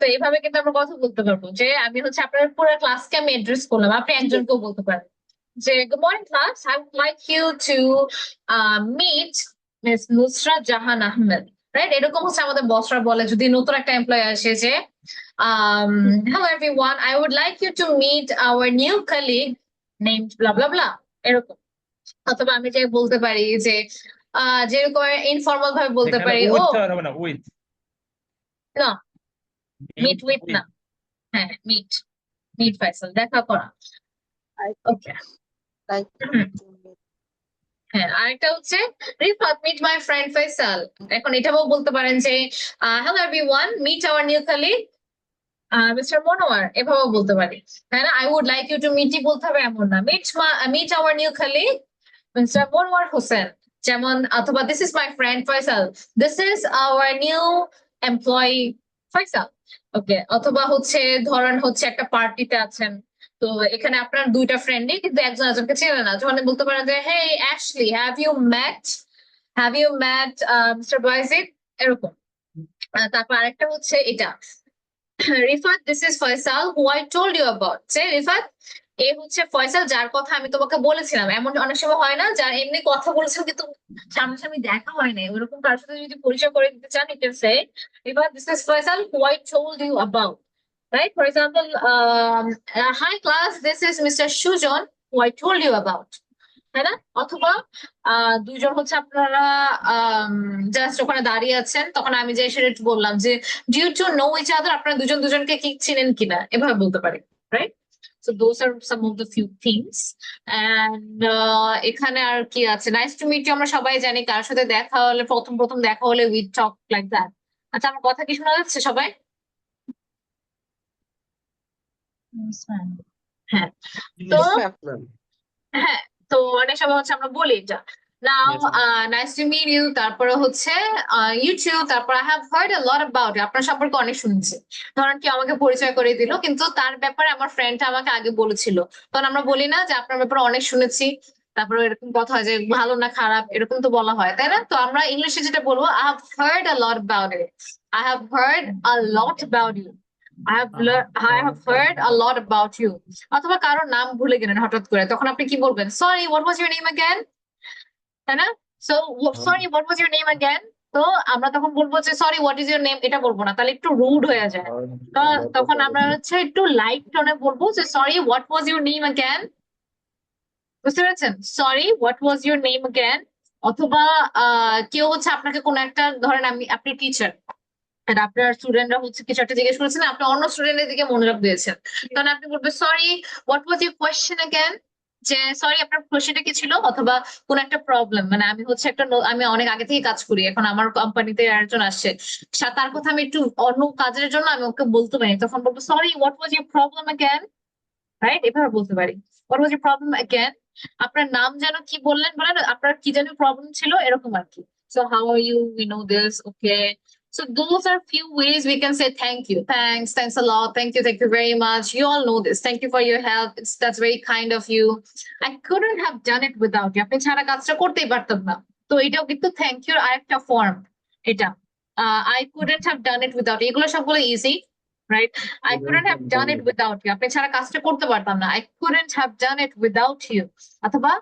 তো এইভাবে কিন্তু আমরা কথা বলতে পারবো যে আমি হচ্ছে আপনার পুরো ক্লাসকে আমি অ্যাড্রেস করলাম, আপনি একজনকেও বলতে পারেন যে good morning class, I would like you to meet miss Nusrat Jahan Ahmed, right? এরকম হচ্ছে আমাদের বসরা বলে যদি নতুন একটা এমপ্লয়ি আসে যে hello everyone, I would like you to meet our new colleague named blah blah blah, এরকম। অথবা আমি যে বলতে পারি যে যেরকম ইনফর্মাল ভাবে বলতে পারি, ও হবে না উইথ, না মিট উইথ না, হ্যাঁ মিট, মিট ফয়সাল, দেখা করা। ওকে, হ্যাঁ, আরেকটা হচ্ছে Rifat meet my friend Faisal. এখন এটাও বলতে পারেন যে hello everyone, meet our new colleague mister Monowar, এভাবেও বলতে পারি, তাই না? I would like you to মিটই বলতে হবে এমন না, meet our new colleague mister Monowar Hossain, যেমন, অথবা this is my friend Faisal, this is our new employee Faisal. Okay, অথবা হচ্ছে ধরেন হচ্ছে একটা পার্টিতে আছেন, তো এখানে আপনার দুইটা ফ্রেন্ডই কিন্তু একজন একজনকে চেনে না, যখন বলতে পারেন যে hey Ashley, have you met mister Bayzid, এরকম। তারপর আরেকটা হচ্ছে এটা, Rifat this is Faisal who I told you about, যে রিফাত এ হচ্ছে ফয়সাল যার কথা আমি তোমাকে বলেছিলাম। এমন অনেক সময় হয় না যার এমনি কথা বলেছিল কিন্তু সামনাসামনি দেখা হয় না, ওরকম কার সাথে যদি পরিচয় করে দিতে চান, you can say Rifat this is Faisal who I told you about, right? For example, hi class, this is Mr. Shujon who I told you about, তাই না? অথবা দুইজন হচ্ছে আপনারা জাস্ট ওখানে দাঁড়িয়ে আছেন, তখন আমি যে সেটা বললাম যে due to know each other, আপনারা দুজন দুজনকে কি চিনেন কিনা, এভাবে বলতে পারি, right? So those are some of the few things. And এখানে আর কি আছে, নাইস টু মিট ইউ আমরা সবাই জানি, কার সাথে দেখা হলে প্রথম দেখা হলে উই টক লাইক দ্যাট। আচ্ছা, আমার কথা কি শোনা যাচ্ছে সবাই? হ্যাঁ, তো হ্যাঁ, তো অনেক সময় হচ্ছে আমরা বলি এটা now, nice to meet you, তারপরে হচ্ছে ইউটিউব, তারপর I have heard a lot about you, আপনার সম্পর্কে অনেক শুনছি। ধরেন কি আমাকে পরিচয় করে দিল, কিন্তু তার ব্যাপারে আমার ফ্রেন্ডটা আমাকে আগে বলেছিল, তখন আমরা বলি না যে আপনার ব্যাপারে অনেক শুনেছি, তারপরে এরকম কথা হয় যে ভালো না খারাপ, এরকম তো বলা হয়, তাই না? তো আমরা ইংলিশে যেটা বলবো, I have heard a lot about you, I have heard a lot about you, I have heard a lot about you. অথবা কারোর নাম ভুলে গেলেন হঠাৎ করে, তখন আপনি কি বলবেন? Sorry, what was your name again? তাই না? So sorry, what was your name again? তো আমরা তখন বলবো যে sorry, what is your name, এটা বলবো না, তাহলে একটু রুড হয়ে যায়। তো তখন আমরা হচ্ছে একটু লাইট টোনে বলবো যে sorry, what was your name again? বুঝতে পেরেছেন? Sorry, what was your name again? অথবা কেউ হচ্ছে আপনাকে কোনো একটা, ধরেন আপনি টিচার, আর আপনার স্টুডেন্টরা হচ্ছে কিছু একটা জিজ্ঞেস করেছেন, আপনি অন্য স্টুডেন্টের দিকে মনোযোগ দিয়েছেন, তখন আপনি বলবেন sorry, what was your question again, যে সরি আপনার কোয়েশ্চেনটা কি ছিল, অথবা কোন একটা প্রবলেম, মানে আমি হচ্ছে আমি অনেক আগে থেকে কাজ করি, এখন আমার কোম্পানিতে একজন আসছে, তার কথা আমি একটু অন্য কাজের জন্য আমি ওকে বলতে পারি, তখন বলবো sorry, what was your problem again, right? এভাবে বলতে পারি, what was your problem again, আপনার নাম যেন কি বললেন, আপনার কি যেন প্রবলেম ছিল, এরকম আর কি। So how are you, we know this, okay. So those are few ways we can say thank you. Thanks a lot. Thank you very much. You all know this. Thank you for your help. That's very kind of you. I couldn't have done it without you. আপনি ছাড়া কাজটা করতেই পারতাম না। তো এটাও কিন্তু thank your আরেকটা ফর্ম এটা। I couldn't have done it without you. এগুলো সবগুলো easy, right? I couldn't have done it without you. আপনি ছাড়া কাজটা করতে পারতাম না। I couldn't have done it without you. অথবা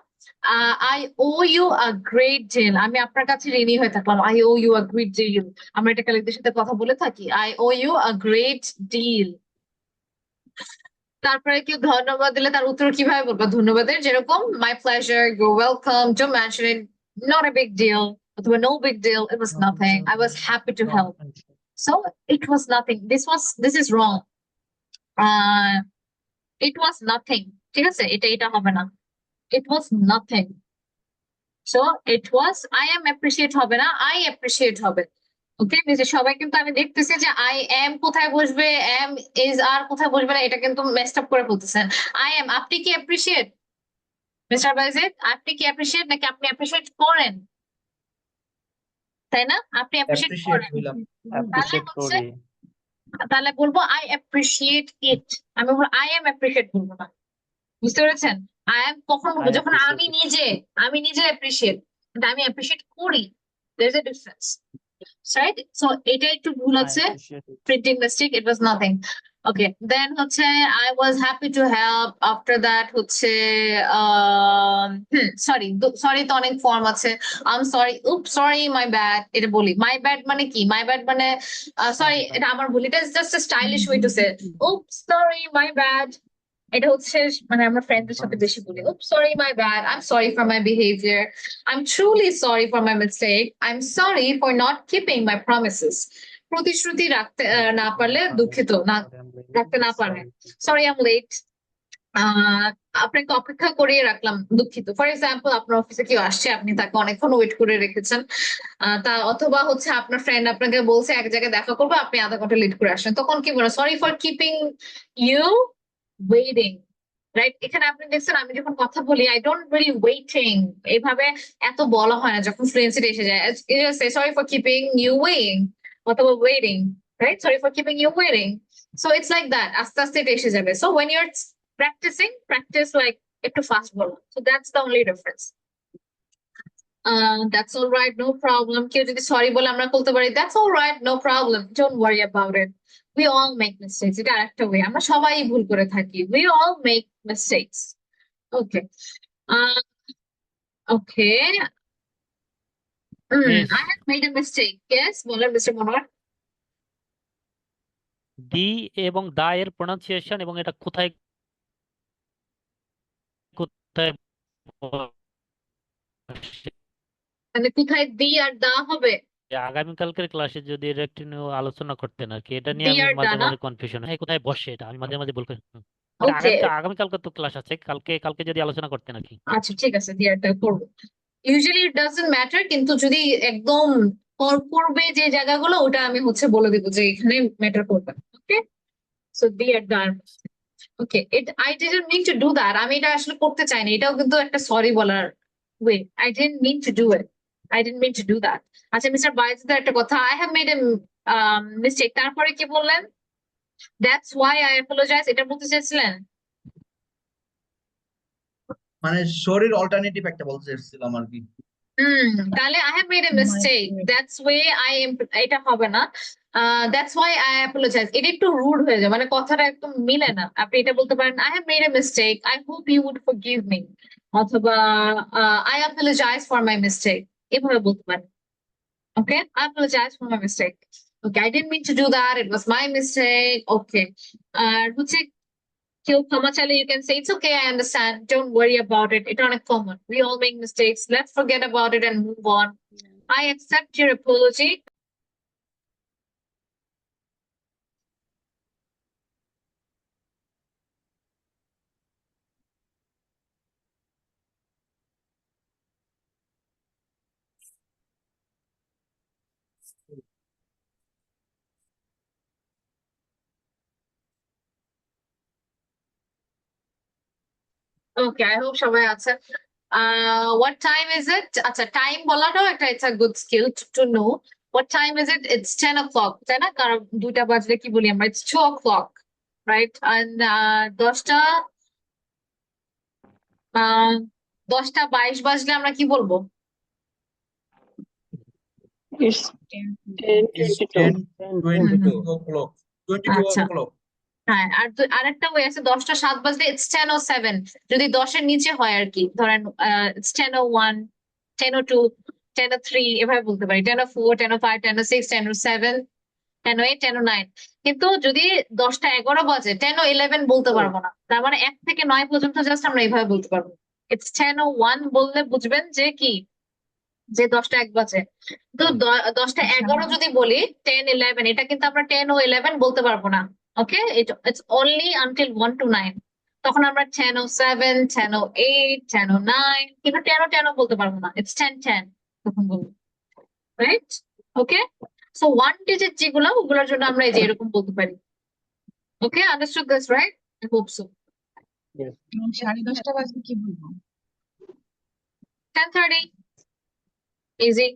I owe you a great deal. আমি আপনার কাছে ঋণী হয়ে থাকলাম। I owe you a great deal. আমরা এটা কালিকদের সাথে কথা বলে থাকি। I owe you a great deal. তারপরে কেউ ধন্যবাদ দিলে তার উত্তর কিভাবে বলবো ধন্যবাদের, যেরকম my pleasure, you're welcome, don't mention it, not a big deal, অথবা no big deal, it was nothing, I was happy to help. So it was nothing. This is wrong. It was nothing. ঠিক আছে, এটা হবে না। It was nothing. So it was I am appreciate হবে না, I appreciate হবে। ওকে, সবাই কিন্তু আমি দেখতেছি যে I am কোথায় বসবে, am is are কোথায় বসবে না, এটা কিন্তু মেসড আপ করে বলতেছেন। I am, আপনি কি appreciate মিস্টার বাইজিদ, আপনি কি appreciate নাকি আপনি appreciate করেন, তাই না? আপনি appreciate করেন, তাহলে বলবো I appreciate it। আমি বলবো I am appreciate বলবো না, বুঝতে পেরেছেন? I am কখন বলবো, যখন আমি নিজে appreciate, কিন্তু আমি appreciate করি, there is a difference, right? So এটা একটু ভুল আছে, printing mistake, it was nothing. Okay, then হচ্ছে I was happy to help. After that হচ্ছে sorry তো অনেক ফর্ম আছে। I'm sorry, oops, sorry, my bad, এটা বলি। My bad মানে কি? My bad মানে sorry, এটা আমার ভুল, এটা is just a stylish way to say oops, sorry, my bad। এটা হচ্ছে মানে আমরা ফ্রেন্ডদের সাথে বেশি বলি, oops, sorry, my bad, I'm sorry for my behavior, I'm truly sorry for my mistake, I'm sorry for not keeping my promises। প্রতিশ্রুতি রাখতে না পারলে দুঃখিত, রাখতে না পারলে sorry, I'm late, আপনাকে অপেক্ষা করিয়ে রাখলাম, দুঃখিত। ফর এক্সাম্পল, আপনার অফিসে কেউ আসছে, আপনি তাকে অনেকক্ষণ ওয়েট করে রেখেছেন, তা অথবা হচ্ছে আপনার ফ্রেন্ড আপনাকে বলছে এক জায়গায় দেখা করবো, আপনি আধা ঘন্টা লেট করে আসেন, তখন কি বলেন? Sorry for keeping you waiting, right? এখানে আপনি দেখছেন আমি যখন কথা বলি I don't really waiting এইভাবে এত বলা হয় না, যখন ফ্লুয়েন্সিতে এসে যায় sorry for keeping you waiting অথবা waiting, right? Sorry for keeping you waiting. So it's like that, আস্তে আস্তে এটা এসে যাবে। So when you're practice like একটু ফাস্ট বলো, so that's the only difference. That's all right, no problem. কেউ যদি সরি বলে আমরা বলতে পারি that's all right, no problem, don't worry about it, we all make mistakes। এটা আরেকটা ওয়ে, আমরা সবাই ভুল করে থাকি, we all make mistakes। Okay, okay, Yes. I have made a mistake, yes, বলেন Mr. Manohar। দি এবং দা এর প্রোনাউন্সিয়েশন এবং এটা কোথায় কোথায় মানে কোথায় দি আর দা হবে? আগামীকালকের ক্লাসে যদি এটা একটু আলোচনা করতেন আর কি, এটা নিয়ে দি আমি আর দা মাঝে না? মাঝে কনফিউশন হয় কোথায় বসে, এটা আমি মাঝে মাঝে বলতে Okay, আগামীকালকে তো ক্লাস আছে, কালকে যদি আলোচনা করতেন আর কি। আচ্ছা ঠিক আছে, দি আর দা করবো। ইউজুয়ালি ইট ডাজন্ট ম্যাটার, কিন্তু যদি একদম পূর্বে যে জায়গাগুলো ওটা আমি হচ্ছে বলে দিব যে এখানে ম্যাটার করবে। ওকে, সো দি আর the, okay, I didn't mean to do that, আমি এটা আসলে করতে চাইনি, এটাও কিন্তু একটা সরি বলার way, I didn't mean to do it, I didn't mean to do that। আচ্ছা মিস্টার বাইজিদের একটা কথা, I have made a mistake, তারপরে কি বললেন? That's why I apologize, এটা বলতে চাইছিলেন? মানে শরীর অল্টারনেটিভ একটা বলতে চাইছিলাম আর কি। তাহলে I have made a mistake, that's why I am, এটা হবে না, that's why I apologize, এটা একটু রুড হয়ে যায়, মানে কথাটা একদম মিলে না। আপনি এটা বলতে পারেন I have made a mistake, I hope you would forgive me, অথবা I apologize for my mistake, এভাবে বলতে পারেন। Okay, I apologize for my mistake, okay, I didn't mean to do that, it was my mistake। Okay, আর হচ্ছে কেউ ক্ষমা চাইলে you can say it's okay, I understand, don't worry about it, it's not common, we all make mistakes, let's forget about it and move on, I accept your apology। Okay, I hope সবাই আছেন। What time is it? আচ্ছা, time বলাটাও একটা, it's a good skill to know। What time is it? It's 10 o'clock. তাই না? কারণ 2টা বাজলে কি বলি আমরা? It's 2 o'clock, right? And 10টা 22 বাজলে আমরা কি বলবো? It's 10:22. 10:22 o'clock. 22 আচ্ছা। o'clock. হ্যাঁ, আরেকটা ওয়ে আছে 10টা 7 বাজলে it's 10:07 যদি 10-এর নিচে হয় আর কি, ধরেন it's 10:01, 10:02, 10:03 এভাবে বলতে পারি, 10:04, 10:05, 10:06, 10:07, 10:08, 10:09। কিন্তু যদি 10টা 11 বাজে 10:11 বলতে পারবো না, তার মানে 1 থেকে 9 পর্যন্ত জাস্ট আমরা এইভাবে বলতে পারবো। it's 10:01 বললে বুঝবেন যে কি, যে 10টা 1 বাজে। তো 10টা 11 যদি বলি 10:11, এটা কিন্তু আমরা 10:11 বলতে পারবো না। ওকে, it's only until 1 to 9। তখন আমরা 10:07, 10:08, 10:09, কিন্তু 10:10 বলতে পারবো না। it's 10:10 তখন বলবো, রাইট? ওকে, সো 1 ডিজিট যেগুলো ওগুলোর জন্য আমরা এই যে এরকম বলতে পারি। Okay, understood this, right? I hope so. Yes. 10:30 বাজে কি বলবো? 10:30 ইজি,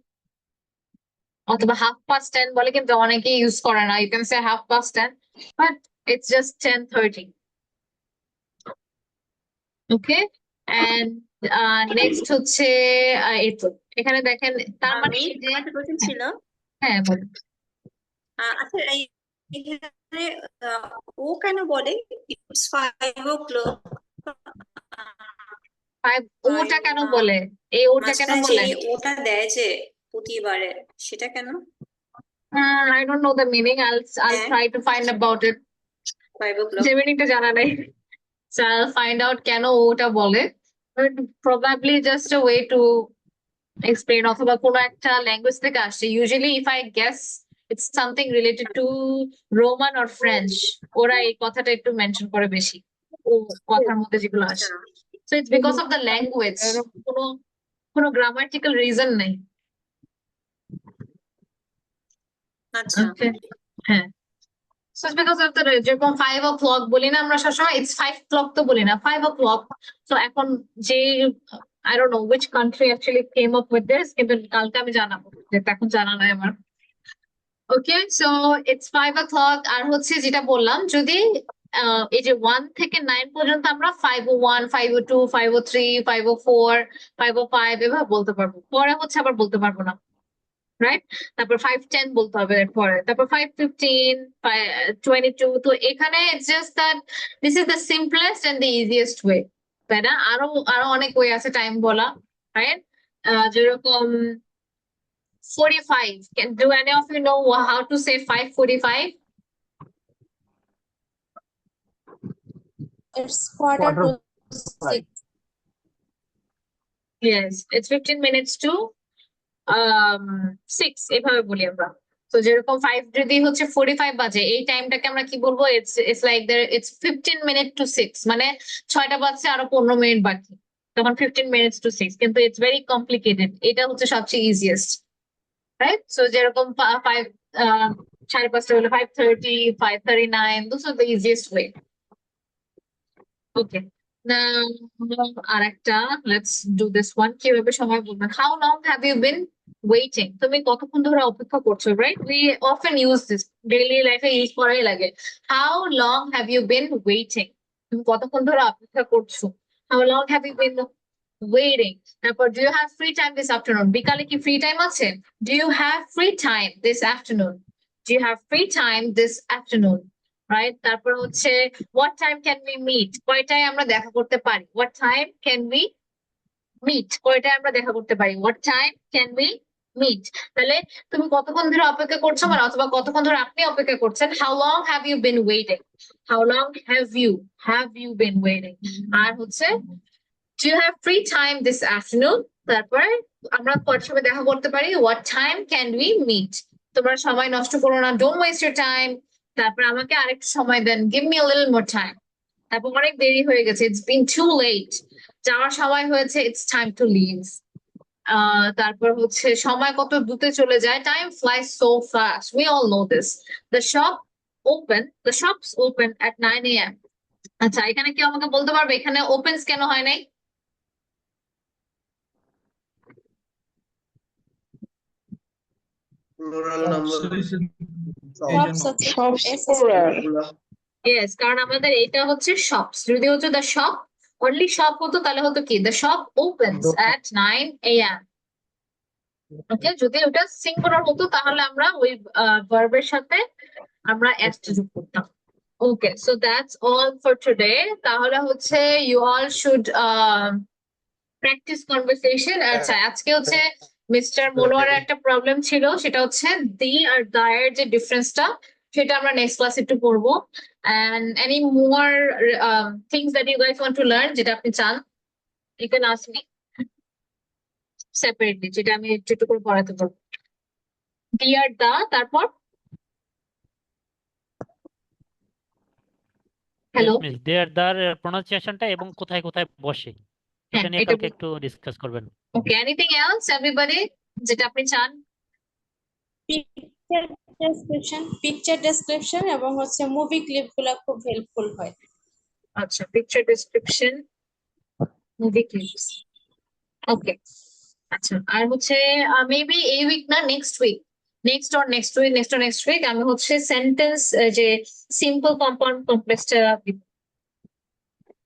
অথবা 10:30 বলে, কিন্তু অনেকে ইউজ করে না। You can say 10:30, but it's just 10:30। Okay, and next হচ্ছে এই তো এখানে দেখেন, তার মানে আমি এই যে একটা কোশ্চেন ছিল। হ্যাঁ বলুন। আচ্ছা, এখানে ও কেন বলে ইটস 5 o'clock? 5 ওটা কেন বলে? এই ওটা কেন মাঝখানে বলে? যে ওটা দেয় যে প্রতিবারে, সেটা কেন? I don't know the meaning. I'll try to find about it. 5 o'clock. যে মিনিংটা জানা নাই, so I'll find out কেন ওটা বলে, but probably just a way to explain, অথবা কোনো একটা ল্যাঙ্গুয়েজ থেকে আসছে। Usually if I guess it's something related to Roman or French, ওরা এই কথাটা একটু মেনশন করে বেশি ও কথার মধ্যে যেগুলো আসে। So it's because of the language, কোনো grammatical reason নেই। আচ্ছা, Okay, হ্যাঁ। So it's because of the যেরকম 5 o'clock বলি না আমরা সবসময়, it's 5 o'clock তো বলি না, 5 o'clock। So এখন যে I don't know which country actually came up with this, কিন্তু কালকে আমি জানাবো, যেটা এখন জানা নাই আমার। Okay, so it's 5 o'clock। আর হচ্ছে যেটা বললাম, যদি এই যে 1 থেকে 9 পর্যন্ত আমরা 5:01, 5:02, 5:03, 5:04, 5:05 এভাবে বলতে পারবো। পরে হচ্ছে আবার বলতে পারবো না, রাইট? তারপর 5:10 বলতে হবে এরপরে, তারপর 5:15, 5:22। তো এখানে it's just that this is the simplest and the easiest way, তাই না? আরো অনেক ওয়ে আছে টাইম বলা, রাইট? যেরকম 45, do any of you know how to say 5:45? It's 4:45. Yes, it's 15 minutes to 6 এভাবে বলি আমরা। তো যেরকম 5 যদি হচ্ছে 45 বাজে, এই টাইমটাকে আমরা কি বলবো? It's like there, it's 15 minutes to 6, মানে 6টা বাজছে আরো 15 মিনিট বাকি, তখন 15 minutes to 6। কিন্তু it's very complicated, এটা হচ্ছে সবচেয়ে ইজিয়েস্ট, রাইট? সো যেরকম 5 5:30 হলো 5:30, 5:39, those are the easiest way. Okay, now আরেকটা, let's do this one। কিভাবে সময় বলবেন? How long have you been waiting? তুমি কতক্ষণ ধরে অপেক্ষা করছো, right? We often use this daily life A use করাই লাগে। How long have you been waiting? তুমি কতক্ষণ ধরে অপেক্ষা করছো? How long have you been waiting? তারপর do you have free time this afternoon? বিকালে কি ফ্রি টাইম আছে? Do you have free time this afternoon? Do you have free time this afternoon? Right? তারপর হচ্ছে what time can we meet? কয়টায় আমরা দেখা করতে পারি? What time can we meet? কয়টায় আমরা দেখা করতে পারি? What time can we meet? তাহলে তুমি কতক্ষণ ধরে অপেক্ষা করছো, মানে অথবা কতক্ষণ ধরে আপনি অপেক্ষা করছেন, how long have you been waiting? How long have you been waiting? আর হচ্ছে do you have free time this afternoon? তারপরে আমরা কয়টার সময় দেখা করতে পারি? What time can we meet? তোমরা সময় নষ্ট করো না, don't waste your time। তারপর আমাকে আরেকটু সময় দেন, give me a little more time। তারপর অনেক দেরি হয়ে গেছে, it's been too late। যাওয়ার সময় হয়েছে, it's time to leave। তারপর হচ্ছে সময় কত দ্রুত চলে যায়, time flies so fast, we all know this। the shops open at 9 a.m. আচ্ছা, এখানে কেউ আমাকে বলতে পারবে এখানে opens কেন হয় নাই? প্লুরাল নাম্বার Shops আছে S আছে। ইয়েস, কারণ আমাদের এটা হচ্ছে শপস। যদি হচ্ছে দ্য শপ, অনলি শপ হতো তাহলে হতো কি the shop opens at 9 AM। ওকে, যদি ওটা সিঙ্গুলার হতো তাহলে আমরা ওই ভার্বের সাথে আমরা s যোগ করতাম। Okay, so that's all for today. তাহলে হচ্ছে you all should practise conversation. আচ্ছা, আজকে হচ্ছে মিস্টার মনোয়ারের একটা প্রবলেম ছিল, সেটা হচ্ছে দি আর দায়ের যে ডিফারেন্সটা, সেটা আমরা নেক্সট ক্লাসে একটু পড়বো। and any more things that you guys want to learn যেটা আপনি চান, you can ask me separately, যেটা আমি একটু একটু করে পড়াতে পারবো। দি আর দা, তারপর হ্যালো, Yes, miss. Their pronunciation-টা এবং কোথায় কোথায় বসে এটা নিয়ে এটা কালকে একটু ডিসকাস করবেন। ওকে, এনিথিং এলস এভরিবডি যেটা আপনি চান? পিকচার ডেসক্রিপশন এবং হচ্ছে মুভি ক্লিপ গুলা খুব হেল্পফুল হয়। আচ্ছা, picture description, movie clips. Okay, আচ্ছা, আর হচ্ছে মেবি এই উইক না, next week, next or next week আমি হচ্ছে সেন্টেন্স যে সিম্পল কম্পাউন্ড কমপ্লেক্সটা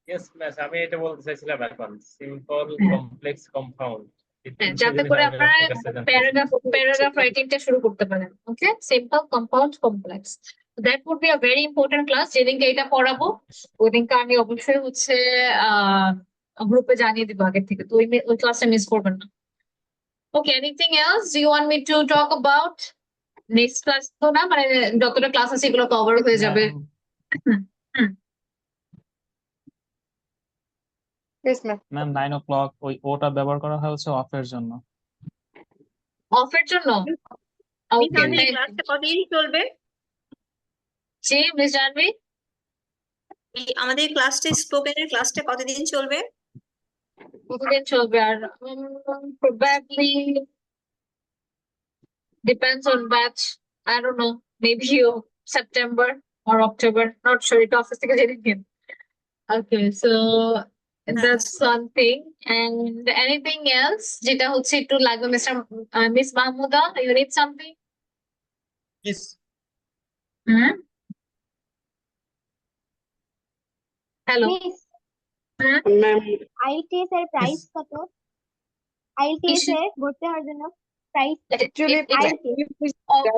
ইয়েস ম্যাম, আমি এটা বলতে চাইছিলাম এখন সিম্পল কমপ্লেক্স কম্পাউন্ড। যাতে করে আপনারা প্যারাগ্রাফ রাইটিংটা শুরু করতে পারেন। Okay, simple compound complex, that would be a very important class. যেদিনকে এটা পড়াবো ওইদিনকে আমি অবশ্যই হচ্ছে গ্রুপে জানিয়ে দিব আগে থেকে, তো ওই ক্লাসটা মিস করবেন না। Okay, anything else you want me to talk about? Next class তো না, মানে যতটা ক্লাস আছে এগুলো কভার হয়ে যাবে। ম্যাম 9 o'clock ওই ওটা ব্যবহার করা হয় হচ্ছে অফের জন্য। অফের জন্য? আমাদের ক্লাসটা কতদিন চলবে? জি মিস জানবি, আমাদের ক্লাসটা স্পোকেনের ক্লাসটা কতদিন চলবে? কতদিন চলবে? আর probably depends on batch. I don't know, maybe September or October, not sure, it office থেকে জেনে নিন। Okay, so that's something. And anything else যেটা হচ্ছে একটু লাগবে mister miss Mahmuda, you need something? Miss hello ma'am IELTS এর price কত? IELTS এ ভর্তি হওয়ার জন্য প্রাইস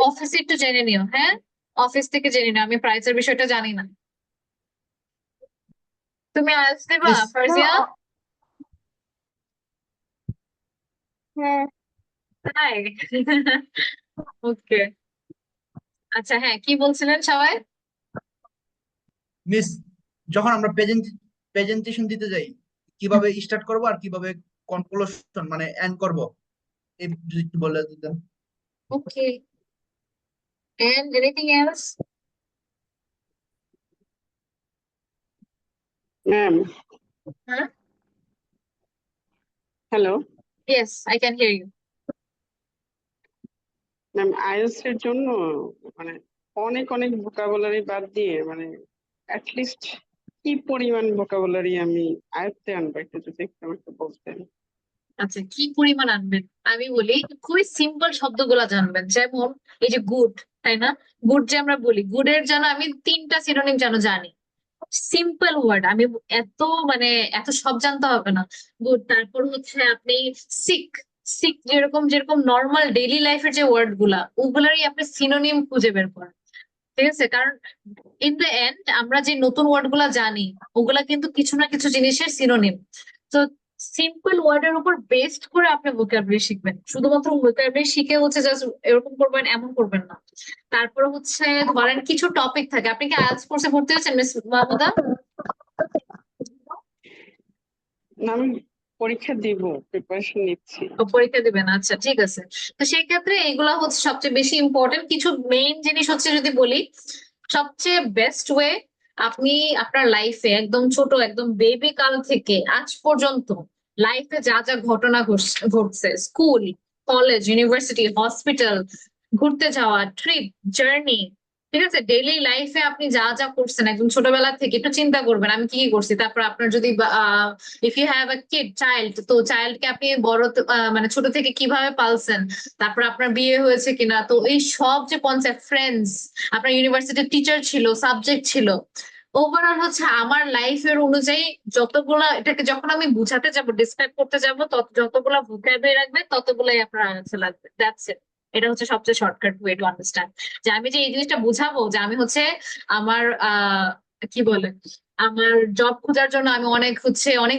অফিসে একটু জেনে নিও। হ্যাঁ, অফিস থেকে জেনে নিও, আমি প্রাইসের বিষয়টা জানি না। তুমি আইএলটিএস দেবা ফারজিয়া? হ্যাঁ, তাই? ওকে, আচ্ছা, হ্যাঁ, কি বলছিলেন সবাই? মিস, যখন আমরা প্রেজেন্টেশন দিতে যাই কিভাবে স্টার্ট করব আর কিভাবে কনক্লুশন মানে এন্ড করব, এই যদি একটু বলে দিতেন। ওকে, and anything else? Ma'am Huh? Hello Yes, I can hear you. Ma'am IELTS এর জন্য মানে অনেক অনেক ভোকাবুলারি বাদ দিয়ে মানে অ্যাটলিস্ট কি পরিমাণ ভোকাবুলারি আমি আয়ত্তে আনবো একটু যদি একটু আমাকে বলতেন। আচ্ছা, কি পরিমাণ আনবেন আমি বলি, খুবই সিম্পল শব্দগুলা জানবেন, যেমন এই যে গুড, তাই না? গুড যে আমরা বলি, গুডের যেন আমি 3টা সিনোনিম যেন জানি, সিম্পল ওয়ার্ড। আমি এত মানে এত সব জানতে হবে না। গুড, তারপর হচ্ছে আপনি সিক, সিক যেরকম যেরকম নর্মাল ডেইলি লাইফের যে ওয়ার্ড গুলা, ওগুলারই আপনি সিনোনিম খুঁজে বের করেন। ঠিক আছে, কারণ ইন দ্য এন্ড আমরা যে নতুন ওয়ার্ড গুলা জানি ওগুলা কিন্তু কিছু না কিছু জিনিসের সিনোনিম। তো সিম্পল ওয়ার্ডের উপর বেসড করে আপনি ভোকাবুলারি শিখবেন। শুধুমাত্র ভোকাবুলারি শিখে হচ্ছে জাস্ট এরকম করবেন এমন করবেন না। তারপর হচ্ছে ধরেন কিছু টপিক থাকে, আপনি কি আইএলটিএস কোর্সে ভর্তি হয়েছেন মিস মাহমুদা? না আমি পরীক্ষা দিব, প্রিপারেশন নিচ্ছি। পরীক্ষা দিবেন, আচ্ছা ঠিক আছে। তো সেই ক্ষেত্রে এগুলা হচ্ছে সবচেয়ে বেশি ইম্পর্টেন্ট। কিছু মেইন জিনিস হচ্ছে যদি বলি, সবচেয়ে বেস্ট ওয়ে আপনি আপনার লাইফে একদম ছোট একদম বেবি কাল থেকে আজ পর্যন্ত লাইফে যা যা ঘটনা ঘটছে, স্কুল, কলেজ, ইউনিভার্সিটি, হসপিটাল, ঘুরতে যাওয়া, ট্রিপ, জার্নি, ঠিক আছে, ডেইলি লাইফে আপনি যা যা করছেন একদম ছোটবেলা থেকে একটু চিন্তা করবেন আমি কি কি করছি। তারপর আপনার যদি if you have a kid child, তো চাইল্ডকে আপনি মানে ছোট থেকে কিভাবে পালছেন, তারপর আপনার বিয়ে হয়েছে কিনা, তো এই সব যে কনসেপ্ট, ফ্রেন্ডস, আপনার ইউনিভার্সিটির টিচার ছিল, সাবজেক্ট ছিল, ওভারঅল হচ্ছে আমার লাইফের অনুযায়ী যতগুলা, এটাকে যখন আমি বুঝাতে যাব, ডিসক্রাইব করতে যাব, যতগুলা ভোকাবুলারি রাখবে ততগুলাই আপনার আনসার লাগবে। That's it. এটা হচ্ছে সবচেয়ে শর্টকাট ওয়ে টু আন্ডারস্ট্যান্ড যে আমি যে এই জিনিসটা বুঝাবো যে আমি হচ্ছে আমার কি বলে আমার জব খোঁজার জন্য আমি অনেক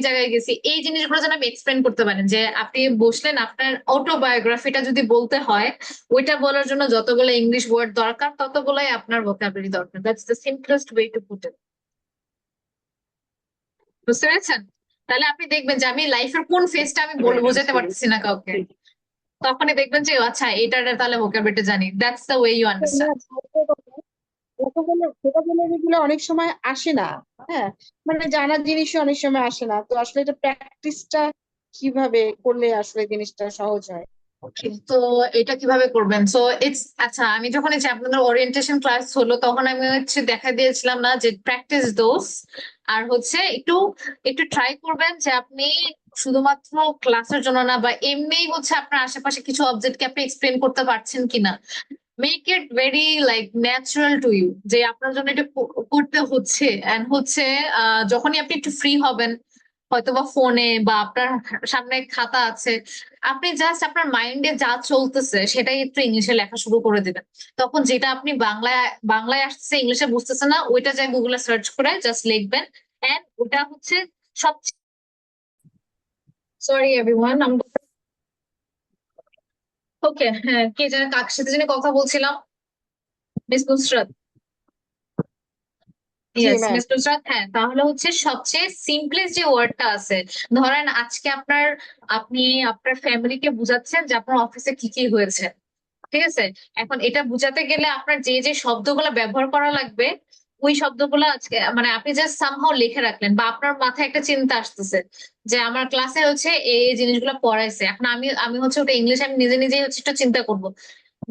জায়গায় গেছি, এই জিনিসগুলো যেন আমি এক্সপ্লেন করতে পারেন। যে আপনি বসলেন, আপনার অটোবায়োগ্রাফিটা যদি বলতে হয়, ওইটা বলার জন্য যতগুলো ইংলিশ ওয়ার্ড দরকার ততগুলাই আপনার ভোকাবুলারি দরকার। That's the simplest way to put it. বুঝতে পেরেছেন? তাহলে আপনি দেখবেন যে আমি লাইফের কোন ফেজটা আমি বোঝাতে পারতেছি না কাউকে, তখনই দেখবেন যে আচ্ছা এটা তাহলে ভোকাবুলারিটা জানি। That's the way you understand. Vocabulary গুলো অনেক সময় আসে না, হ্যাঁ, মানে জানার জিনিসও অনেক সময় আসে না, তো আসলে এটা প্র্যাকটিসটা কিভাবে করলে আসলে জিনিসটা সহজ হয়? তো এটা কিভাবে করবেন? সো ইটস আচ্ছা, আমি যখন এই যে আপনাদের ওরিয়েন্টেশন ক্লাস হলো তখন আমি হচ্ছে দেখা দিয়েছিলাম না যে প্র্যাকটিস দোস, আর হচ্ছে একটু একটু ট্রাই করবেন যে আপনি শুধুমাত্র ক্লাসের জন্য না বা এমনি হচ্ছে আপনার আশেপাশে কিছু অবজেক্টকে আপনি এক্সপ্লেন করতে পারছেন কিনা, make it very like natural to you যে আপনার জন্য এটা করতে হচ্ছে। এন্ড হচ্ছে যখনই আপনি একটু ফ্রি হবেন, হয়তোবা ফোনে বা আপনার সামনে খাতা আছে, আপনি জাস্ট আপনার মাইন্ডে যা চলতেছে সেটাই একটু ইংলিশে লেখা শুরু করে দিবেন। তখন যেটা আপনি বাংলায় আসতেছে ইংলিশে বুঝতেছে না, ওইটা যাই গুগলে সার্চ করে জাস্ট লিখবেন। এন্ড ওটা হচ্ছে সবচেয়ে সরি এভরিওয়ান, ওকে, হ্যাঁ, কে যেন কার সাথে যেন কথা বলছিলাম, miss Nusrat. Yes, ma'am. Miss Nusrat. হ্যাঁ, তাহলে হচ্ছে সবচেয়ে সিম্পলেস্ট যে ওয়ার্ডটা আছে, ধরেন আজকে আপনি আপনার ফ্যামিলিকে বুঝাচ্ছেন যে আপনার অফিসে কি কি হয়েছে, ঠিক আছে? এখন এটা বুঝাতে গেলে আপনার যে যে শব্দগুলো ব্যবহার করা লাগবে, ওই শব্দগুলো আজকে মানে আপনি জাস্ট সামহাও লিখে রাখলেন, বা আপনার মাথায় একটা চিন্তা আসতেছে যে আমার ক্লাসে হচ্ছে এই জিনিসগুলো পড়াইছে, এখন আমি হচ্ছে ওটা ইংলিশ আমি নিজে নিজেই হচ্ছে একটু চিন্তা করবো।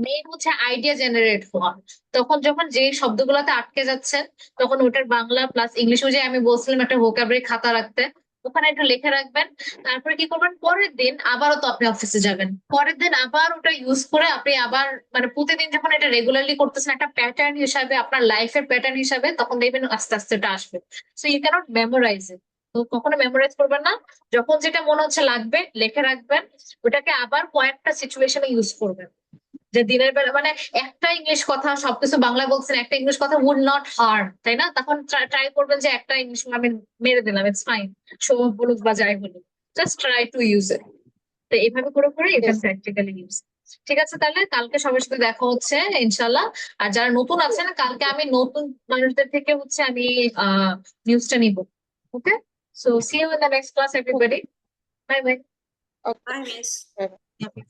মেইন হচ্ছে আইডিয়া জেনারেট হওয়া। তখন যখন যে শব্দগুলোতে আটকে যাচ্ছে, তখন ওটার বাংলা প্লাস ইংলিশ, যে আমি বলছিলাম একটা ভোকাবুলারি খাতা রাখতে, ওখানে একটু লিখে রাখবেন। তারপরে কি করবেন, পরের দিন আবারও তো আপনি অফিসে যাবেন, পরের দিন আবার ওটা ইউজ করে আপনি আবার মানে প্রতিদিন যখন এটা রেগুলারলি করতেছেন একটা প্যাটার্ন হিসাবে, আপনার লাইফের প্যাটার্ন হিসাবে, তখন দেখবেন আস্তে আস্তে এটা আসবে। সো ইউ ক্যানট মেমোরাইজ ইট। তো কখনো মেমোরাইজ করবেন না, যখন যেটা মনে হচ্ছে লাগবে লিখে রাখবেন, ওটাকে আবার কয়েকটা সিচুয়েশনে ইউজ করবেন। যে দিনের বেলা মানে একটা ইংলিশ কথা সবকিছু বাংলা বলছেন, একটা ইংলিশ কথা উড নট হার্ম, তাই না? তখন ট্রাই করবেন যে একটা ইংলিশ আমি মেরে দিলাম, ইটস ফাইন, সব বলুক বা যাই বলুক, just try to use it. তো এইভাবে করে এটা প্র্যাকটিক্যালি ইউজ। ঠিক আছে, তাহলে কালকে সবার সাথে দেখা হচ্ছে ইনশাল্লাহ। আর যারা নতুন আছেন, কালকে আমি নতুন মানুষদের থেকে হচ্ছে আমি নিউজটা নিব। Okay, so see you in the next class everybody. Bye bye. Bye, miss. Okay.